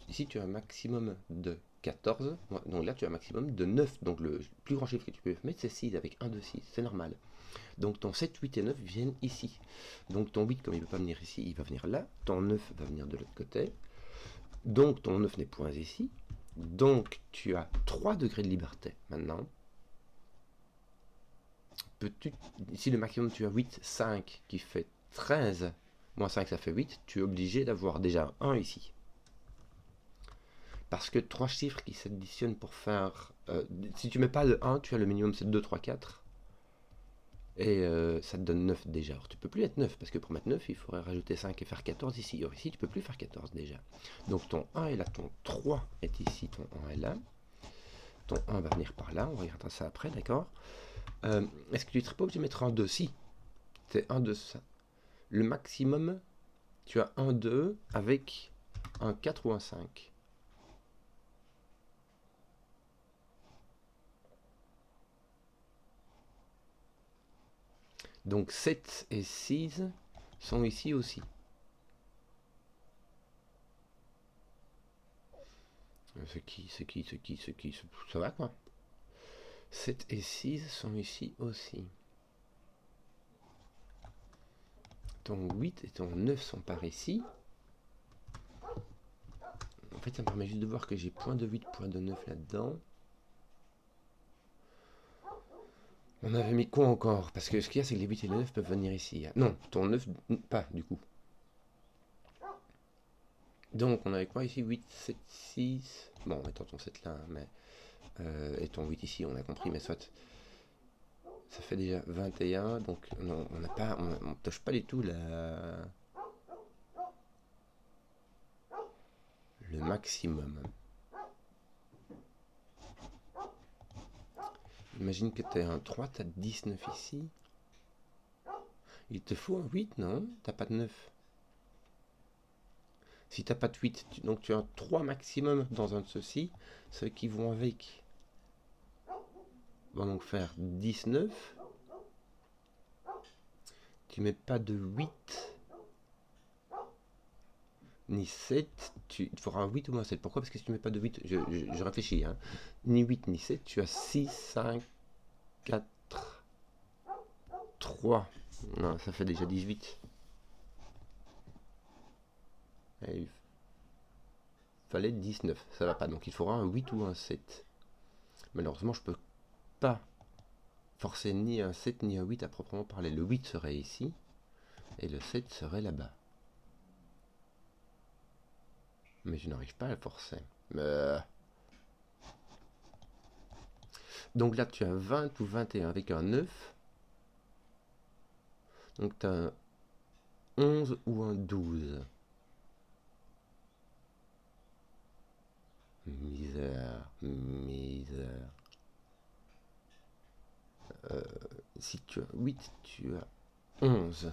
ici, tu as un maximum de 14. Donc là, tu as un maximum de 9. Donc le plus grand chiffre que tu peux mettre, c'est 6 avec 1, 2, 6. C'est normal. Donc ton 7, 8 et 9 viennent ici. Donc ton 8, comme il ne peut pas venir ici, il va venir là. Ton 9 va venir de l'autre côté. Donc ton 9 n'est point ici. Donc tu as 3 degrés de liberté maintenant. Ici le maximum tu as 8, 5 qui fait 13. Moins 5 ça fait 8. Tu es obligé d'avoir déjà 1 ici. Parce que 3 chiffres qui s'additionnent pour faire... si tu mets pas le 1, tu as le minimum c'est 2, 3, 4. Et ça te donne 9 déjà. Alors tu peux plus mettre 9, parce que pour mettre 9, il faudrait rajouter 5 et faire 14 ici. Alors ici, tu peux plus faire 14 déjà. Donc ton 1 est là, ton 3 est ici, ton 1 est là. Ton 1 va venir par là, on regardera ça après, d'accord Est-ce que tu ne serais pas obligé de mettre un 2? Si, c'est 1, 2, ça. Le maximum, tu as un 2 avec un 4 ou un 5. Donc 7 et 6 sont ici aussi. Ça va quoi. 7 et 6 sont ici aussi. Ton 8 et ton 9 sont par ici. En fait, ça me permet juste de voir que j'ai point de 8, point de 9 là-dedans. On avait mis quoi encore? Parce que ce qu'il y a, c'est que les 8 et les 9 peuvent venir ici. Non, ton 9, pas du coup. Donc, on avait quoi ici? 8, 7, 6. Bon, mettons ton 7 là, mais... et ton 8 ici, on a compris, mais soit... Ça fait déjà 21, donc non, on n'a pas... On touche pas du tout le maximum. Imagine que tu as un 3, tu as 19 ici. Il te faut un 8, non? T'as pas de 9. Si t'as pas de 8, donc tu as un 3 maximum dans un de ceux-ci. Ceux qui vont avec vont donc faire 19. Tu mets pas de 8 ni 7. Tu feras 8 ou moins 7. Pourquoi? Parce que si tu mets pas de 8, je réfléchis, hein. Ni 8 ni 7, tu as 6, 5, 4, 3. Non, ça fait déjà 18. Et il fallait 19. Ça va pas. Donc il faudra un 8 ou un 7. Malheureusement, je peux pas forcer ni un 7 ni un 8 à proprement parler. Le 8 serait ici et le 7 serait là-bas. Mais je n'arrive pas à le forcer. Donc là, tu as 20 ou 21 avec un 9. Donc tu as un 11 ou un 12. Misère, misère. Si tu as 8, tu as 11.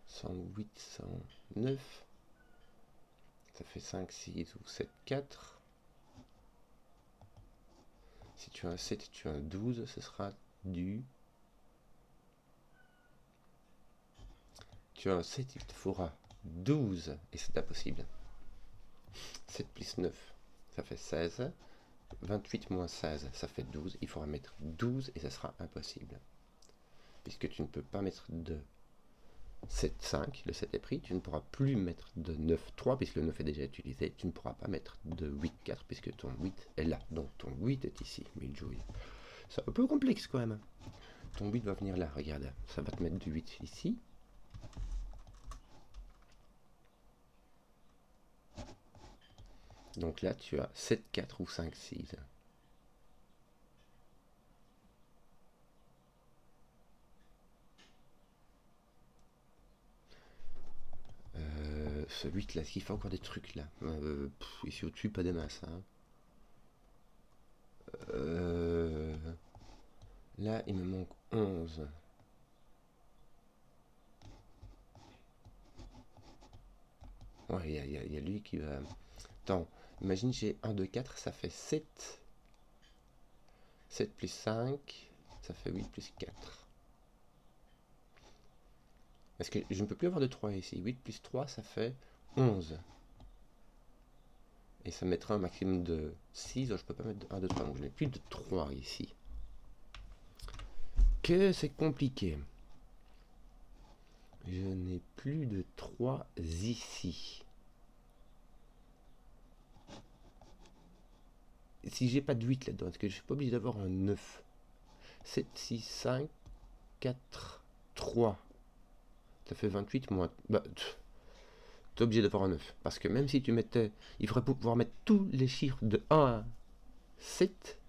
108, 109. Ça fait 5, 6 ou 7, 4. Si tu as un 7, tu as un 12, ce sera du... Tu as un 7, il te faudra 12, et c'est impossible. 7 plus 9, ça fait 16. 28 moins 16, ça fait 12. Il faudra mettre 12, et ça sera impossible. Puisque tu ne peux pas mettre de 7, 5, le 7 est pris. Tu ne pourras plus mettre de 9, 3, puisque le 9 est déjà utilisé. Tu ne pourras pas mettre de 8, 4, puisque ton 8 est là. Donc ton 8 est ici, Miljouille. C'est un peu complexe quand même. Ton 8 va venir là, regarde. Ça va te mettre du 8 ici. Donc là, tu as 7, 4 ou 5, 6. Ce 8 là, il fait encore des trucs là. Ici au-dessus, pas des masses. Hein. Là, il me manque 11. Ouais, il y a lui qui va... Attends, imagine j'ai 1, 2, 4, ça fait 7. 7 plus 5, ça fait 8 plus 4. Parce que je ne peux plus avoir de 3 ici. 8 plus 3, ça fait 11. Et ça mettra un maximum de 6. Je ne peux pas mettre de 1, 2, 3. Donc je n'ai plus de 3 ici. Que c'est compliqué. Je n'ai plus de 3 ici. Si j'ai pas de 8 là-dedans, est-ce que je suis pas obligé d'avoir un 9? 7, 6, 5, 4, 3. Ça fait 28 moins... Bah, t'es obligé d'avoir un 9. Parce que même si tu mettais... Il faudrait pouvoir mettre tous les chiffres de 1 à 7.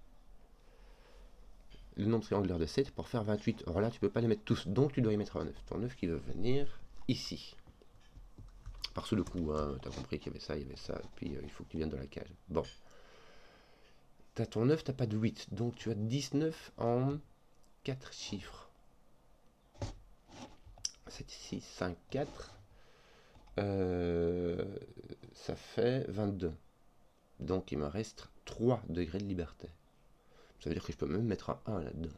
Le nombre triangulaire de 7 pour faire 28. Or là, tu peux pas les mettre tous. Donc tu dois y mettre un 9. Ton 9 qui va venir ici. Par sous le coup, hein, tu as compris qu'il y avait ça, il y avait ça. Et puis il faut que tu viennes dans la cage. Bon. T'as ton 9, t'as pas de 8. Donc tu as 19 en 4 chiffres. 7, 6, 5, 4. Ça fait 22. Donc il me reste 3 degrés de liberté. Ça veut dire que je peux même mettre un 1 là-dedans.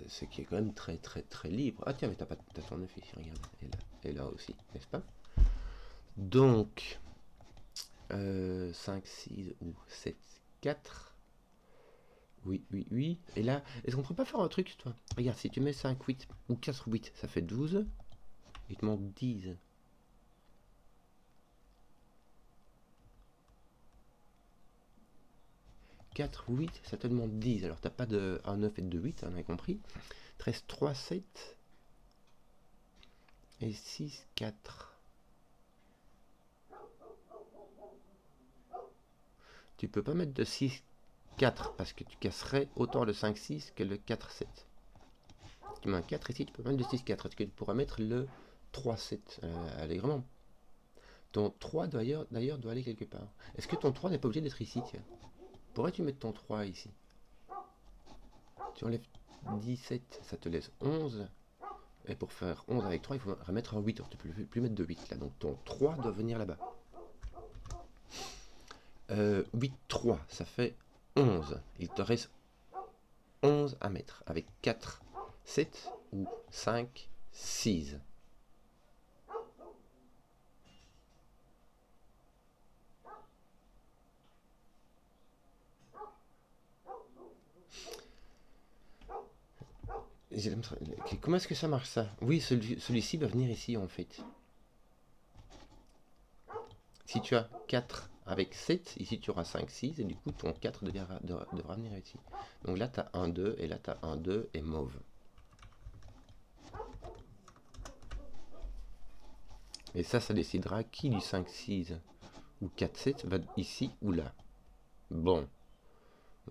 Ce qui est quand même très très très libre. Ah tiens, mais t'as ton 9 ici, regarde. Et là aussi, n'est-ce pas? Donc, 5, 6 ou 7, 4. Oui, oui, oui. Et là, est-ce qu'on ne pourrait pas faire un truc, toi? Regarde, si tu mets 5, 8 ou 4, 8, ça fait 12. Il te manque 10. « 4 ou 8, ça te demande 10. Alors, t'as pas de 1, 9 et de 8, on a compris. Il te reste 3, 7 et 6, 4. Tu peux pas mettre de 6, 4 parce que tu casserais autant le 5, 6 que le 4, 7. Tu mets un 4 ici, tu peux mettre le 6, 4. Est-ce que tu pourras mettre le 3, 7 allègrement. Ton 3 d'ailleurs doit aller quelque part. Est-ce que ton 3 n'est pas obligé d'être ici, tiens? Pourrais-tu mettre ton 3 ici? Tu enlèves 17, ça te laisse 11. Et pour faire 11 avec 3, il faut remettre un 8. Tu ne peux plus mettre de 8 là. Donc ton 3 doit venir là-bas. 8, 3, ça fait 11. Il te reste 11 à mettre. Avec 4, 7 ou 5, 6. Comment est-ce que ça marche ça? Oui, celui-ci va venir ici en fait. Si tu as 4 avec 7, ici tu auras 5, 6, et du coup ton 4 devra venir ici. Donc là tu as 1, 2, et là tu as 1, 2, et mauve. Et ça décidera qui du 5, 6 ou 4, 7 va ici ou là. Bon.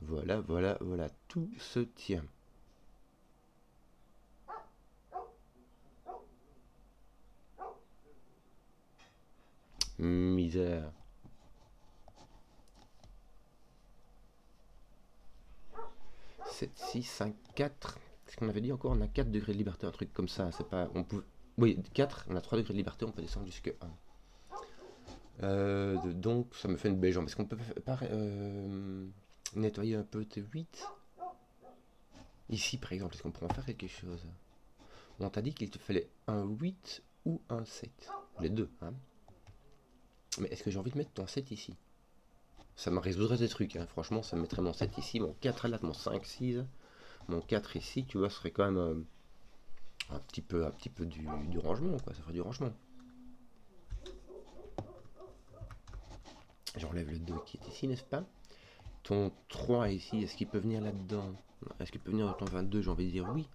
Voilà, voilà, voilà. Tout se tient. Misère. 7, 6, 5, 4. Qu'est-ce qu'on avait dit encore? On a 4 degrés de liberté, un truc comme ça. C'est pas. On peut. Oui, 4, on a 3 degrés de liberté, on peut descendre jusqu'à 1. Donc ça me fait une belle jambe. Est-ce qu'on peut pas nettoyer un peu tes 8 ici par exemple? Est-ce qu'on pourrait en faire quelque chose? On t'a dit qu'il te fallait un 8 ou un 7. Les deux, hein. Mais est-ce que j'ai envie de mettre ton 7 ici? Ça me résoudrait des trucs, hein. Franchement, ça me mettrait mon 7 ici, mon 4 là, mon 5, 6, mon 4 ici, tu vois, ce serait quand même un petit peu du rangement, quoi. Ça ferait du rangement. J'enlève le 2 qui est ici, n'est-ce pas? Ton 3 ici, est-ce qu'il peut venir là-dedans? Est-ce qu'il peut venir dans ton 22? J'ai envie de dire oui.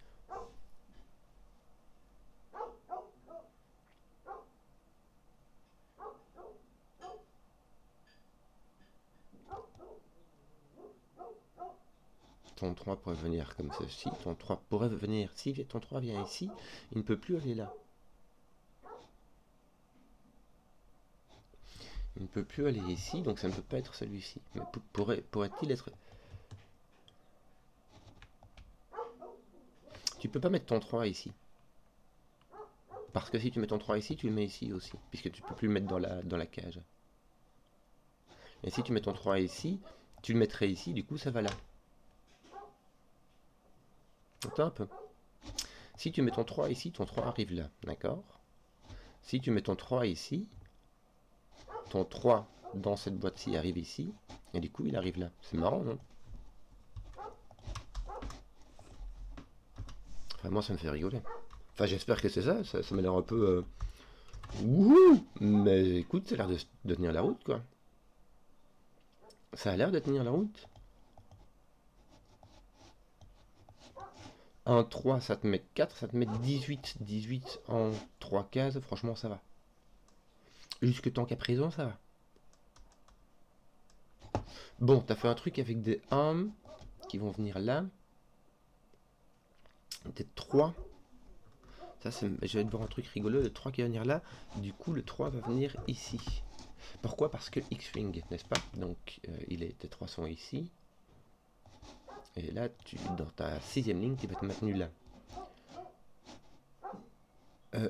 Ton 3 pourrait venir comme ceci. Ton 3 pourrait venir. Si ton 3 vient ici, il ne peut plus aller là. Il ne peut plus aller ici, donc ça ne peut pas être celui-ci. Mais pourrait-il être... Tu peux pas mettre ton 3 ici. Parce que si tu mets ton 3 ici, tu le mets ici aussi. Puisque tu peux plus le mettre dans la cage. Et si tu mets ton 3 ici, tu le mettrais ici, du coup ça va là. Attends un peu. Si tu mets ton 3 ici, ton 3 arrive là, d'accord? Si tu mets ton 3 ici, ton 3 dans cette boîte-ci arrive ici, et du coup il arrive là. C'est marrant, non? Enfin, moi ça me fait rigoler. Enfin, j'espère que c'est ça, ça m'a l'air un peu... Wouhou! Mais écoute, ça a l'air de tenir la route, quoi. Ça a l'air de tenir la route. Un 3, ça te met 4, ça te met 18. 18 en 3 cases, franchement, ça va. Jusque tant qu'à présent, ça va. Bon, t'as fait un truc avec des 1 qui vont venir là. Des 3. Ça, je vais te voir un truc rigolo. Le 3 qui va venir là. Du coup, le 3 va venir ici. Pourquoi? Parce que X-Wing, n'est-ce pas? Donc, tes 3 sont ici. Et là, dans ta 6ème ligne, tu vas te maintenu là.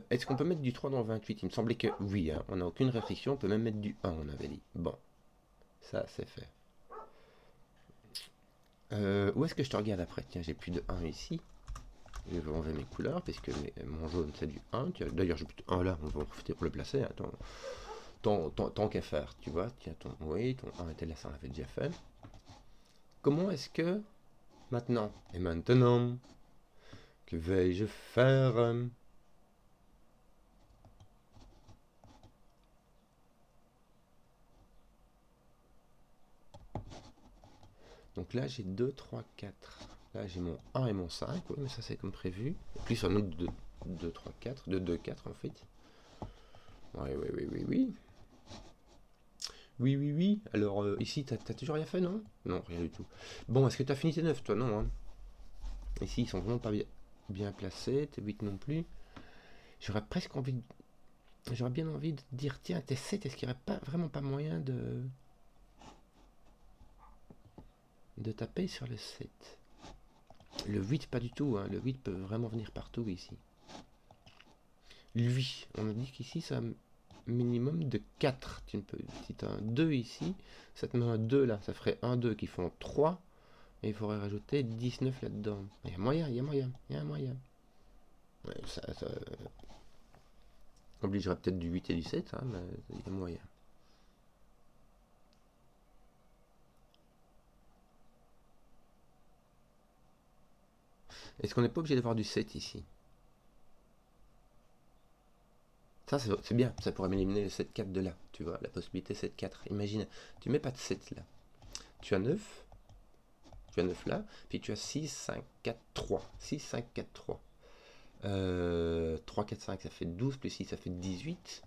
Est-ce qu'on peut mettre du 3 dans le 28? Il me semblait que oui, hein, on n'a aucune restriction. On peut même mettre du 1, on avait dit. Bon, ça, c'est fait. Où est-ce que je te regarde après? Tiens, j'ai plus de 1 ici. Je vais enlever mes couleurs, puisque mon jaune, c'est du 1. D'ailleurs, j'ai plus de 1 là. On va en profiter pour le placer. Attends. tant qu'à faire, tu vois. Tiens, oui, ton 1 était là, ça on l'avait déjà fait. Comment est-ce que, maintenant, et maintenant, que vais-je faire? Donc là, j'ai 2, 3, 4. Là, j'ai mon 1 et mon 5. Oui, mais ça, c'est comme prévu. Et plus un autre de 2, 3, 4. De 2, 4, en fait. Oui, oui, oui, oui, oui. Oui, oui, oui. Alors, ici, t'as toujours rien fait, non? Non, rien du tout. Bon, est-ce que t'as fini tes 9, toi? Non, hein. Ici, ils sont vraiment pas bien placés. Tes 8 non plus. J'aurais presque envie de... J'aurais bien envie de dire, tiens, tes 7, est-ce qu'il n'y aurait pas, vraiment pas moyen de taper sur le 7? Le 8, pas du tout, hein. Le 8 peut vraiment venir partout ici. Lui, on a dit qu'ici, ça a un minimum de 4. Si tu as un 2 ici, ça te met un 2 là. Ça ferait 1, 2 qui font 3. Et il faudrait rajouter 19 là-dedans. Il y a moyen, il y a moyen, il y a un moyen. Ouais, ça obligerait peut-être du 8 et du 7, hein, mais il y a moyen. Est-ce qu'on n'est pas obligé d'avoir du 7 ici? Ça, c'est bien, ça pourrait m'éliminer le 7-4 de là, tu vois, la possibilité 7-4. Imagine, tu mets pas de 7 là. Tu as 9, tu as 9 là, puis tu as 6, 5, 4, 3. 6, 5, 4, 3. 3, 4, 5, ça fait 12, plus 6, ça fait 18,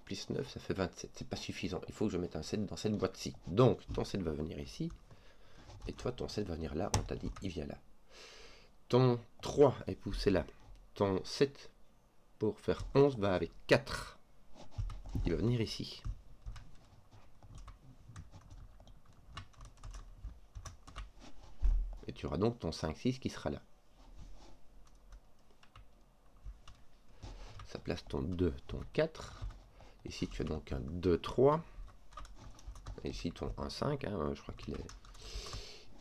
plus 9, ça fait 27. C'est pas suffisant, il faut que je mette un 7 dans cette boîte-ci. Donc, ton 7 va venir ici, et toi, ton 7 va venir là, on t'a dit, il vient là. Ton 3 est poussé là. Ton 7, pour faire 11, va avec 4. Il va venir ici. Et tu auras donc ton 5, 6 qui sera là. Ça place ton 2, ton 4. Ici, tu as donc un 2, 3. Et ici, ton 1, 5. Hein, je crois qu'il est...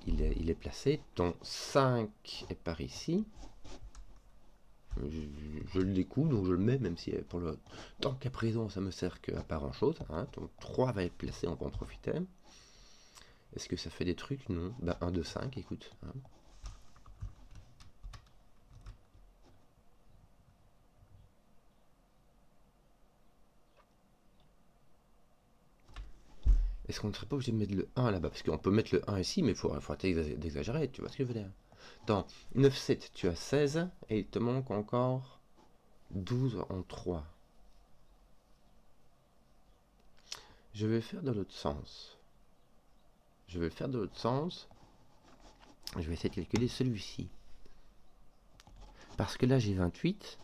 Il est placé. Ton 5 est par ici. Je le découpe, donc je le mets, même si pour le tant qu'à présent, ça me sert qu'à pas grand chose. Hein. Ton 3 va être placé, on peut en profiter. Est-ce que ça fait des trucs? Non. Bah 1, 2, 5, écoute. Hein. Est-ce qu'on ne serait pas obligé de mettre le 1 là-bas? Parce qu'on peut mettre le 1 ici, mais il faut arrêter d'exagérer, tu vois ce que je veux dire? Dans 9, 7, tu as 16, et il te manque encore 12 en 3. Je vais le faire dans l'autre sens. Je vais le faire dans l'autre sens. Je vais essayer de calculer celui-ci. Parce que là, j'ai 28.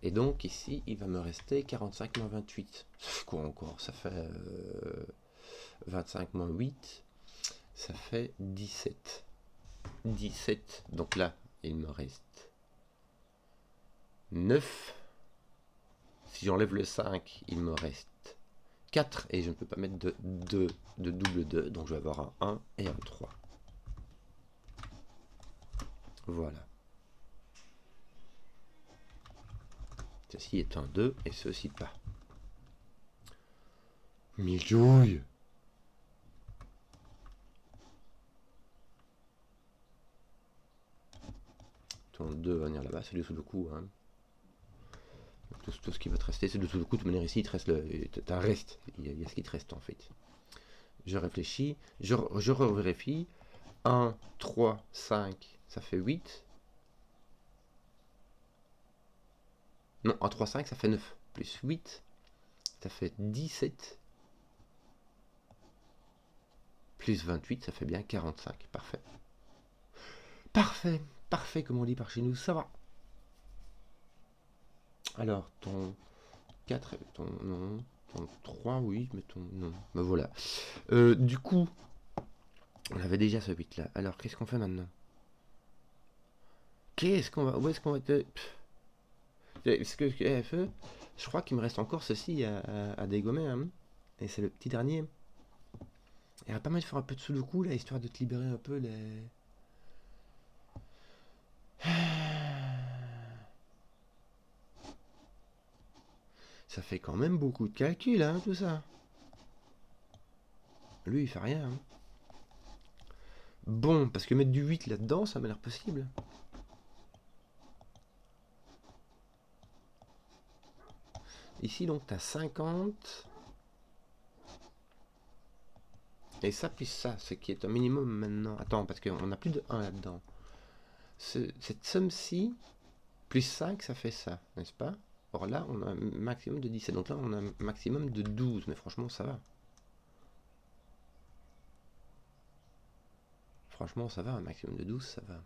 Et donc, ici, il va me rester 45 moins 28. Ça fait quoi encore? Ça fait 25 moins 8. Ça fait 17. 17. Donc là, il me reste 9. Si j'enlève le 5, il me reste 4. Et je ne peux pas mettre de double 2. Donc je vais avoir un 1 et un 3. Voilà. Ceci est un 2 et ceci pas. Mijouille. Ton 2 va venir là-bas, c'est du Sudoku. Hein. Tout ce qui va te rester, c'est du Sudoku. De toute manière, ici, il te reste un reste. Il y a ce qui te reste en fait. Je réfléchis, je revérifie. 1, 3, 5, ça fait 8. Non, 1, 3, 5, ça fait 9. Plus 8, ça fait 17. Plus 28, ça fait bien 45. Parfait. Parfait. Parfait, comme on dit par chez nous, ça va. Alors, ton 4, ton... Non, ton 3, oui, mais ton... Non, ben voilà. Du coup, on avait déjà ce 8 là. Alors, qu'est-ce qu'on fait maintenant? Qu'est-ce qu'on va... Où est-ce qu'on va... Est-ce que FE, je crois qu'il me reste encore ceci à dégommer. Hein. Et c'est le petit dernier. Il y a pas mal de faire un peu de Sudoku là, histoire de te libérer un peu les... Ça fait quand même beaucoup de calculs, hein, tout ça. Lui, il fait rien. Hein. Bon, parce que mettre du 8 là-dedans, ça m'a l'air possible. Ici, donc, t'as 50. Et ça plus ça, ce qui est un minimum maintenant. Attends, parce qu'on n'a plus de 1 là-dedans. Cette somme-ci, plus 5, ça fait ça, n'est-ce pas? Or là, on a un maximum de 17. Donc là, on a un maximum de 12. Mais franchement, ça va. Franchement, ça va. Un maximum de 12, ça va.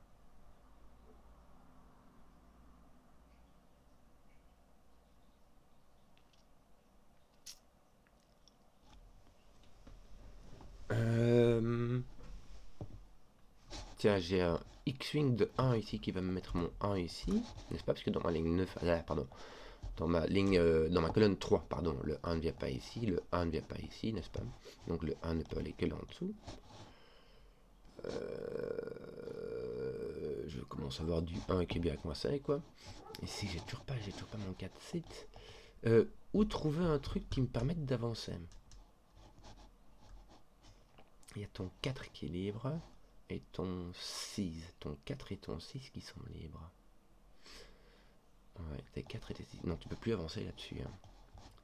Tiens, j'ai un X-Wing de 1 ici qui va me mettre mon 1 ici. N'est-ce pas? Parce que dans ma ligne 9... Ah, pardon. Dans ma ligne... dans ma colonne 3, pardon. Le 1 ne vient pas ici. Le 1 ne vient pas ici, n'est-ce pas? Donc le 1 ne peut aller que là en dessous. Je commence à avoir du 1 qui est bien coincé, quoi. Et si j'ai toujours pas mon 4-7. Où trouver un truc qui me permette d'avancer? Il y a ton 4 qui est libre. Et ton 6. Ton 4 et ton 6 qui sont libres. Ouais, tes 4 et tes 6. Non, tu peux plus avancer là-dessus. Hein.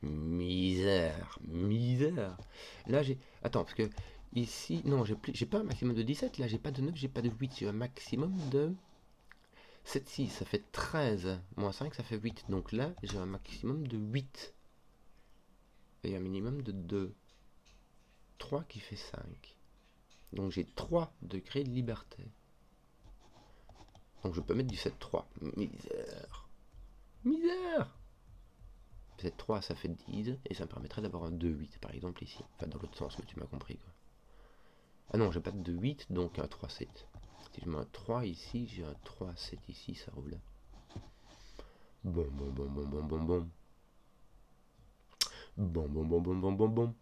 Misère. Misère. Là, j'ai... Attends, parce que... Ici... Non, j'ai pas un maximum de 17. Là, j'ai pas de 9, j'ai pas de 8. J'ai un maximum de... 7, 6. Ça fait 13. Moins 5, ça fait 8. Donc là, j'ai un maximum de 8. Et un minimum de 2. 3 qui fait 5. Donc j'ai 3 degrés de liberté. Donc je peux mettre du 7-3. Misère. Misère. 7-3 ça fait 10. Et ça me permettrait d'avoir un 2-8 par exemple ici. Enfin dans l'autre sens, mais tu m'as compris quoi. Ah non, j'ai pas de 2-8, donc un 3-7. Si je mets un 3 ici, j'ai un 3-7 ici, ça roule. Bon, bon, bon, bon, bon, bon, bon. Bon, bon, bon, bon, bon, bon, bon.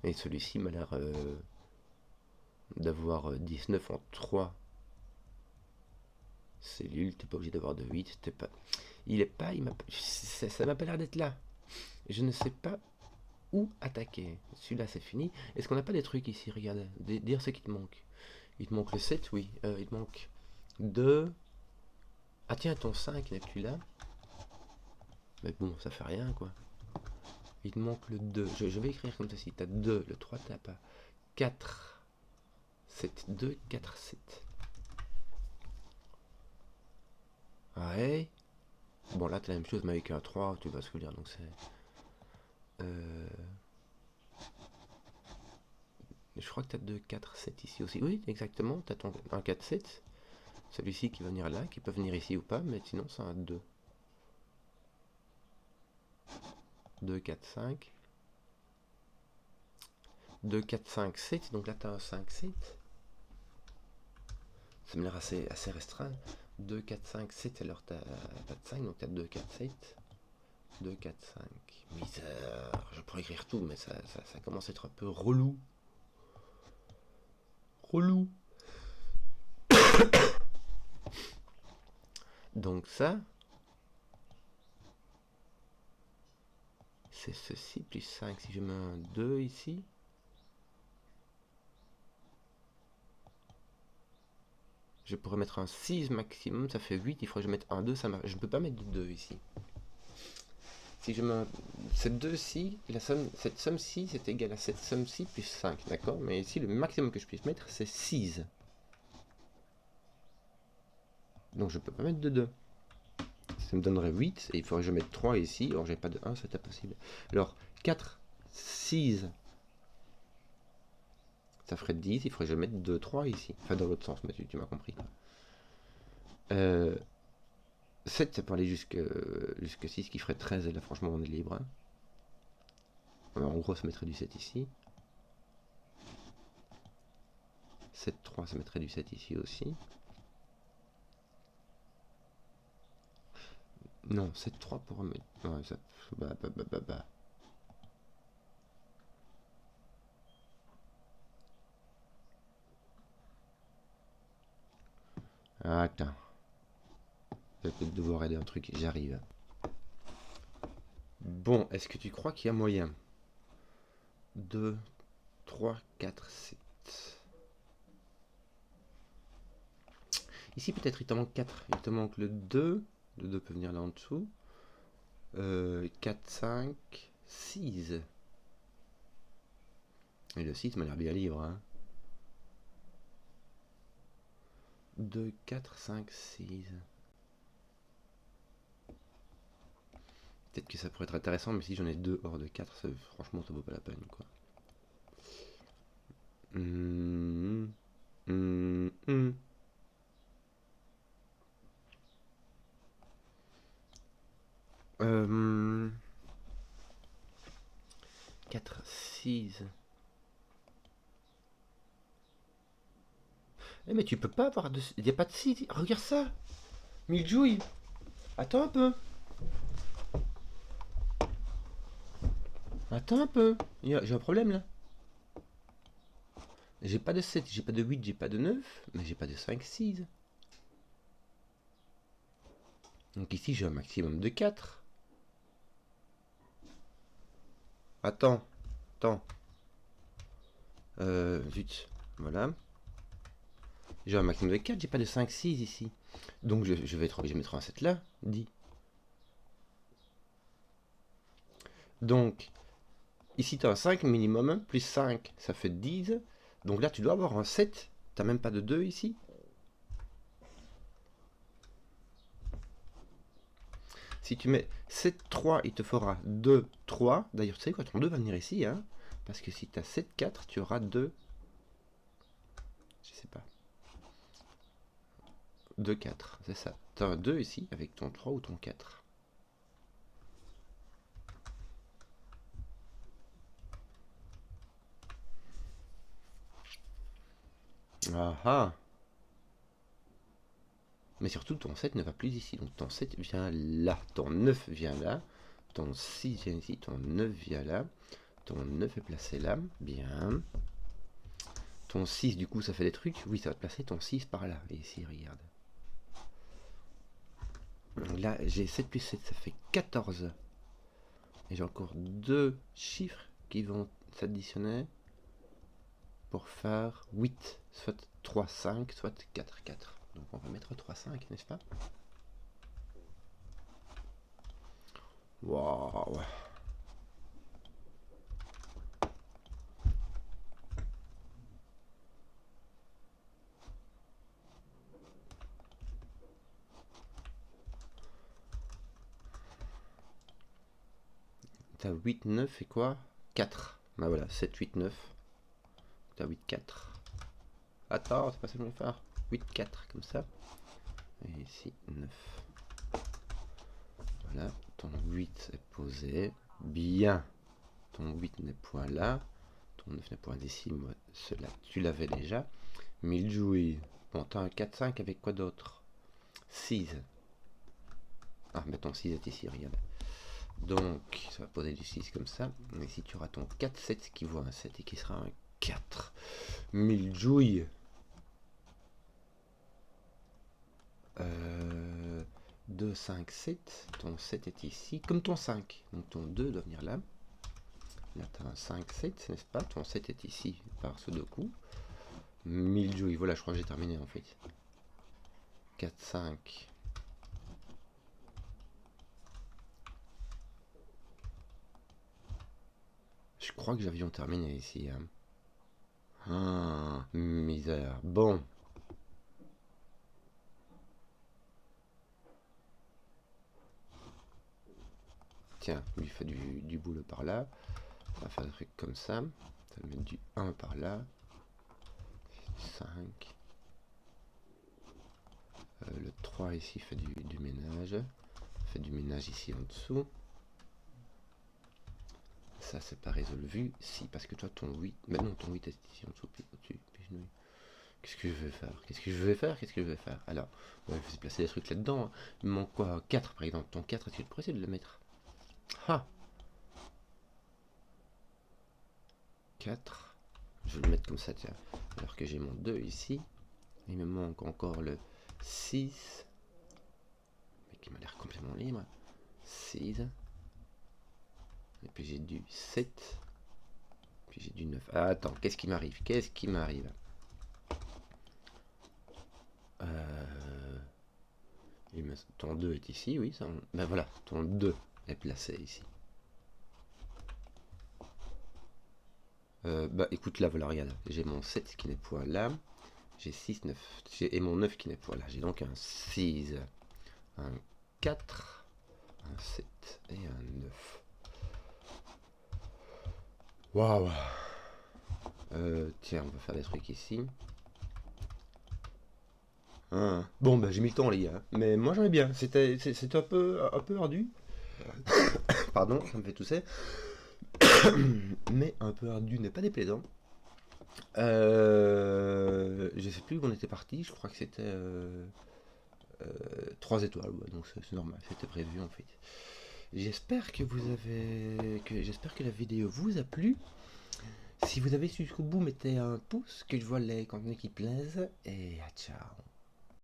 Et celui-ci m'a l'air d'avoir 19 en 3 cellules. T'es pas obligé d'avoir de 8. T'es pas... Il est pas... Ça m'a pas l'air d'être là. Je ne sais pas où attaquer. Celui-là, c'est fini. Est-ce qu'on n'a pas des trucs ici? Regarde. Dire ce qui te manque. Il te manque le 7, oui. Il te manque 2. Ah tiens, ton 5 n'est plus là. Mais bon, ça fait rien, quoi. Il te manque le 2. Je vais écrire comme ceci. T'as 2. Le 3, t'as pas. 4. 7. 2, 4, 7. Ouais. Bon, là, t'as la même chose, mais avec un 3, tu vas ce que je veux dire. Donc, c'est... Je crois que tu as 2, 4, 7 ici aussi. Oui, exactement. Tu as ton 1, 4, 7. Celui-ci qui va venir là, qui peut venir ici ou pas, mais sinon, c'est un 2. 2, 4, 5. 2, 4, 5, 7. Donc là, tu as un 5, 7. Ça me l'air assez restreint. 2, 4, 5, 7. Alors, tu n'as pas de 5, donc tu as 2, 4, 7. 2, 4, 5. Misère. Je pourrais écrire tout, mais ça commence à être un peu relou. Relou. Donc ça, c'est ceci plus 5. Si je mets un 2 ici, je pourrais mettre un 6 maximum, ça fait 8. Il faudrait que je mette un 2, ça marche. Je ne peux pas mettre de 2 ici. Si je mets cette 2-ci, cette somme-ci, c'est égal à cette somme-ci plus 5, d'accord? Mais ici, le maximum que je puisse mettre, c'est 6. Donc je ne peux pas mettre de 2. Ça me donnerait 8, et il faudrait que je mette 3 ici. Or, j'ai pas de 1, c'est impossible. Alors, 4, 6, ça ferait 10, il faudrait que je mette 2, 3 ici. Enfin, dans l'autre sens, mais tu m'as compris. 7, ça peut aller jusque 6, qui ferait 13, et là, franchement, on est libre. Hein. Alors, en gros, ça mettrait du 7 ici. 7, 3, ça mettrait du 7 ici aussi. Non, 7, 3 pour mettre... Ouais, ça... Bah. Attends. Je vais peut-être devoir aider un truc, j'arrive. Bon, est-ce que tu crois qu'il y a moyen? 2, 3, 4, 7. Ici, peut-être il te manque 4. Il te manque le 2. Le 2 peut venir là en dessous. 4, 5, 6. Et le 6 m'a l'air bien libre. Hein. 2, 4, 5, 6. Peut-être que ça pourrait être intéressant, mais si j'en ai 2 hors de 4, franchement, ça vaut pas la peine. Quoi. Hum, hum, hum. 4, 6. Eh mais tu peux pas avoir de... Il n'y a pas de 6. Regarde ça. Miljouille. Attends un peu. Attends un peu. J'ai un problème là. J'ai pas de 7, j'ai pas de 8, j'ai pas de 9. Mais j'ai pas de 5, 6. Donc ici j'ai un maximum de 4. Attends. Attends. Zut. Voilà. J'ai un maximum de 4, j'ai pas de 5, 6 ici. Donc je vais être obligé de mettre un 7 là. 10. Donc, ici tu as un 5 minimum, plus 5, ça fait 10. Donc là tu dois avoir un 7. T'as même pas de 2 ici. Si tu mets 7, 3, il te fera 2, 3. D'ailleurs, tu sais quoi, ton 2 va venir ici. Hein, parce que si tu as 7, 4, tu auras 2. Je sais pas. 2, 4, c'est ça. Tu as un 2 ici avec ton 3 ou ton 4. Ah ah. Mais surtout, ton 7 ne va plus ici. Donc ton 7 vient là. Ton 9 vient là. Ton 6 vient ici. Ton 9 vient là. Ton 9 est placé là. Bien. Ton 6, du coup, ça fait des trucs. Oui, ça va te placer ton 6 par là. Et ici, regarde. Là, j'ai 7 plus 7, ça fait 14. Et j'ai encore 2 chiffres qui vont s'additionner pour faire 8. Soit 3, 5, soit 4, 4. Donc on va mettre 3, 5, n'est-ce pas? Waouh! T'as 8, 9 et quoi? 4. Bah voilà, 7, 8, 9. T'as 8, 4. Attends, c'est pas ça que je vais faire. 8, 4, comme ça. Et ici, 9. Voilà, ton 8 est posé. Bien. Ton 8 n'est point là. Ton 9 n'est point ici. Cela, tu l'avais déjà. Miljouille. Bon, t'as un 4, 5 avec quoi d'autre? 6. Ah, mais ton 6 est ici, regarde. Donc, ça va poser du 6 comme ça. Mais si tu auras ton 4, 7 qui vaut un 7 et qui sera un 4. Miljouille. 2, 5, 7. Ton 7 est ici, comme ton 5. Donc ton 2 doit venir là. Là, tu as un 5, 7, n'est-ce pas? Ton 7 est ici par ce deux coups. Miljouille. Voilà, je crois que j'ai terminé en fait. 4, 5. Je crois que j'avions terminé ici. Hein. Ah, misère. Bon. Tiens, lui fait du boulot par là. On va faire des trucs comme ça. Ça va mettre du 1 par là. 5. Le 3 ici fait du ménage. Fait du ménage ici en dessous. Ça, c'est pas résolu. Si, parce que toi, ton 8... Mais non, ton 8 est ici en dessous. Qu'est-ce que je vais faire? Qu'est-ce que je vais faire? Qu'est-ce que je vais faire? Alors, ouais, je vais placer des trucs là-dedans. Hein. Il me manque quoi? 4, par exemple. Ton 4, est-ce que tu pourrais essayer de le mettre? Ah! 4. Je vais le mettre comme ça, tiens. Alors que j'ai mon 2 ici. Il me manque encore le 6. Mais qui m'a l'air complètement libre. 6. Et puis j'ai du 7. Puis j'ai du 9. Ah, attends, qu'est-ce qui m'arrive? Qu'est-ce qui m'arrive? Ton 2 est ici, oui. Ça, ben voilà, ton 2 est placé ici. Bah écoute, là, voilà, regarde. J'ai mon 7 qui n'est point là. J'ai 6, 9. Et mon 9 qui n'est point là. J'ai donc un 6, un 4, un 7 et un 9. Waouh. Tiens, on va faire des trucs ici. Bon, bah j'ai mis le temps, les gars. Mais moi, j'aimais bien. C'était un peu ardu. Pardon, ça me fait tousser. Mais un peu ardu n'est pas déplaisant. Je sais plus où on était parti. Je crois que c'était 3 étoiles. Ouais, donc c'est normal. C'était prévu en fait. J'espère que j'espère que la vidéo vous a plu. Si vous avez su jusqu'au bout, mettez un pouce, que je vois les contenus qui plaisent. Et ciao.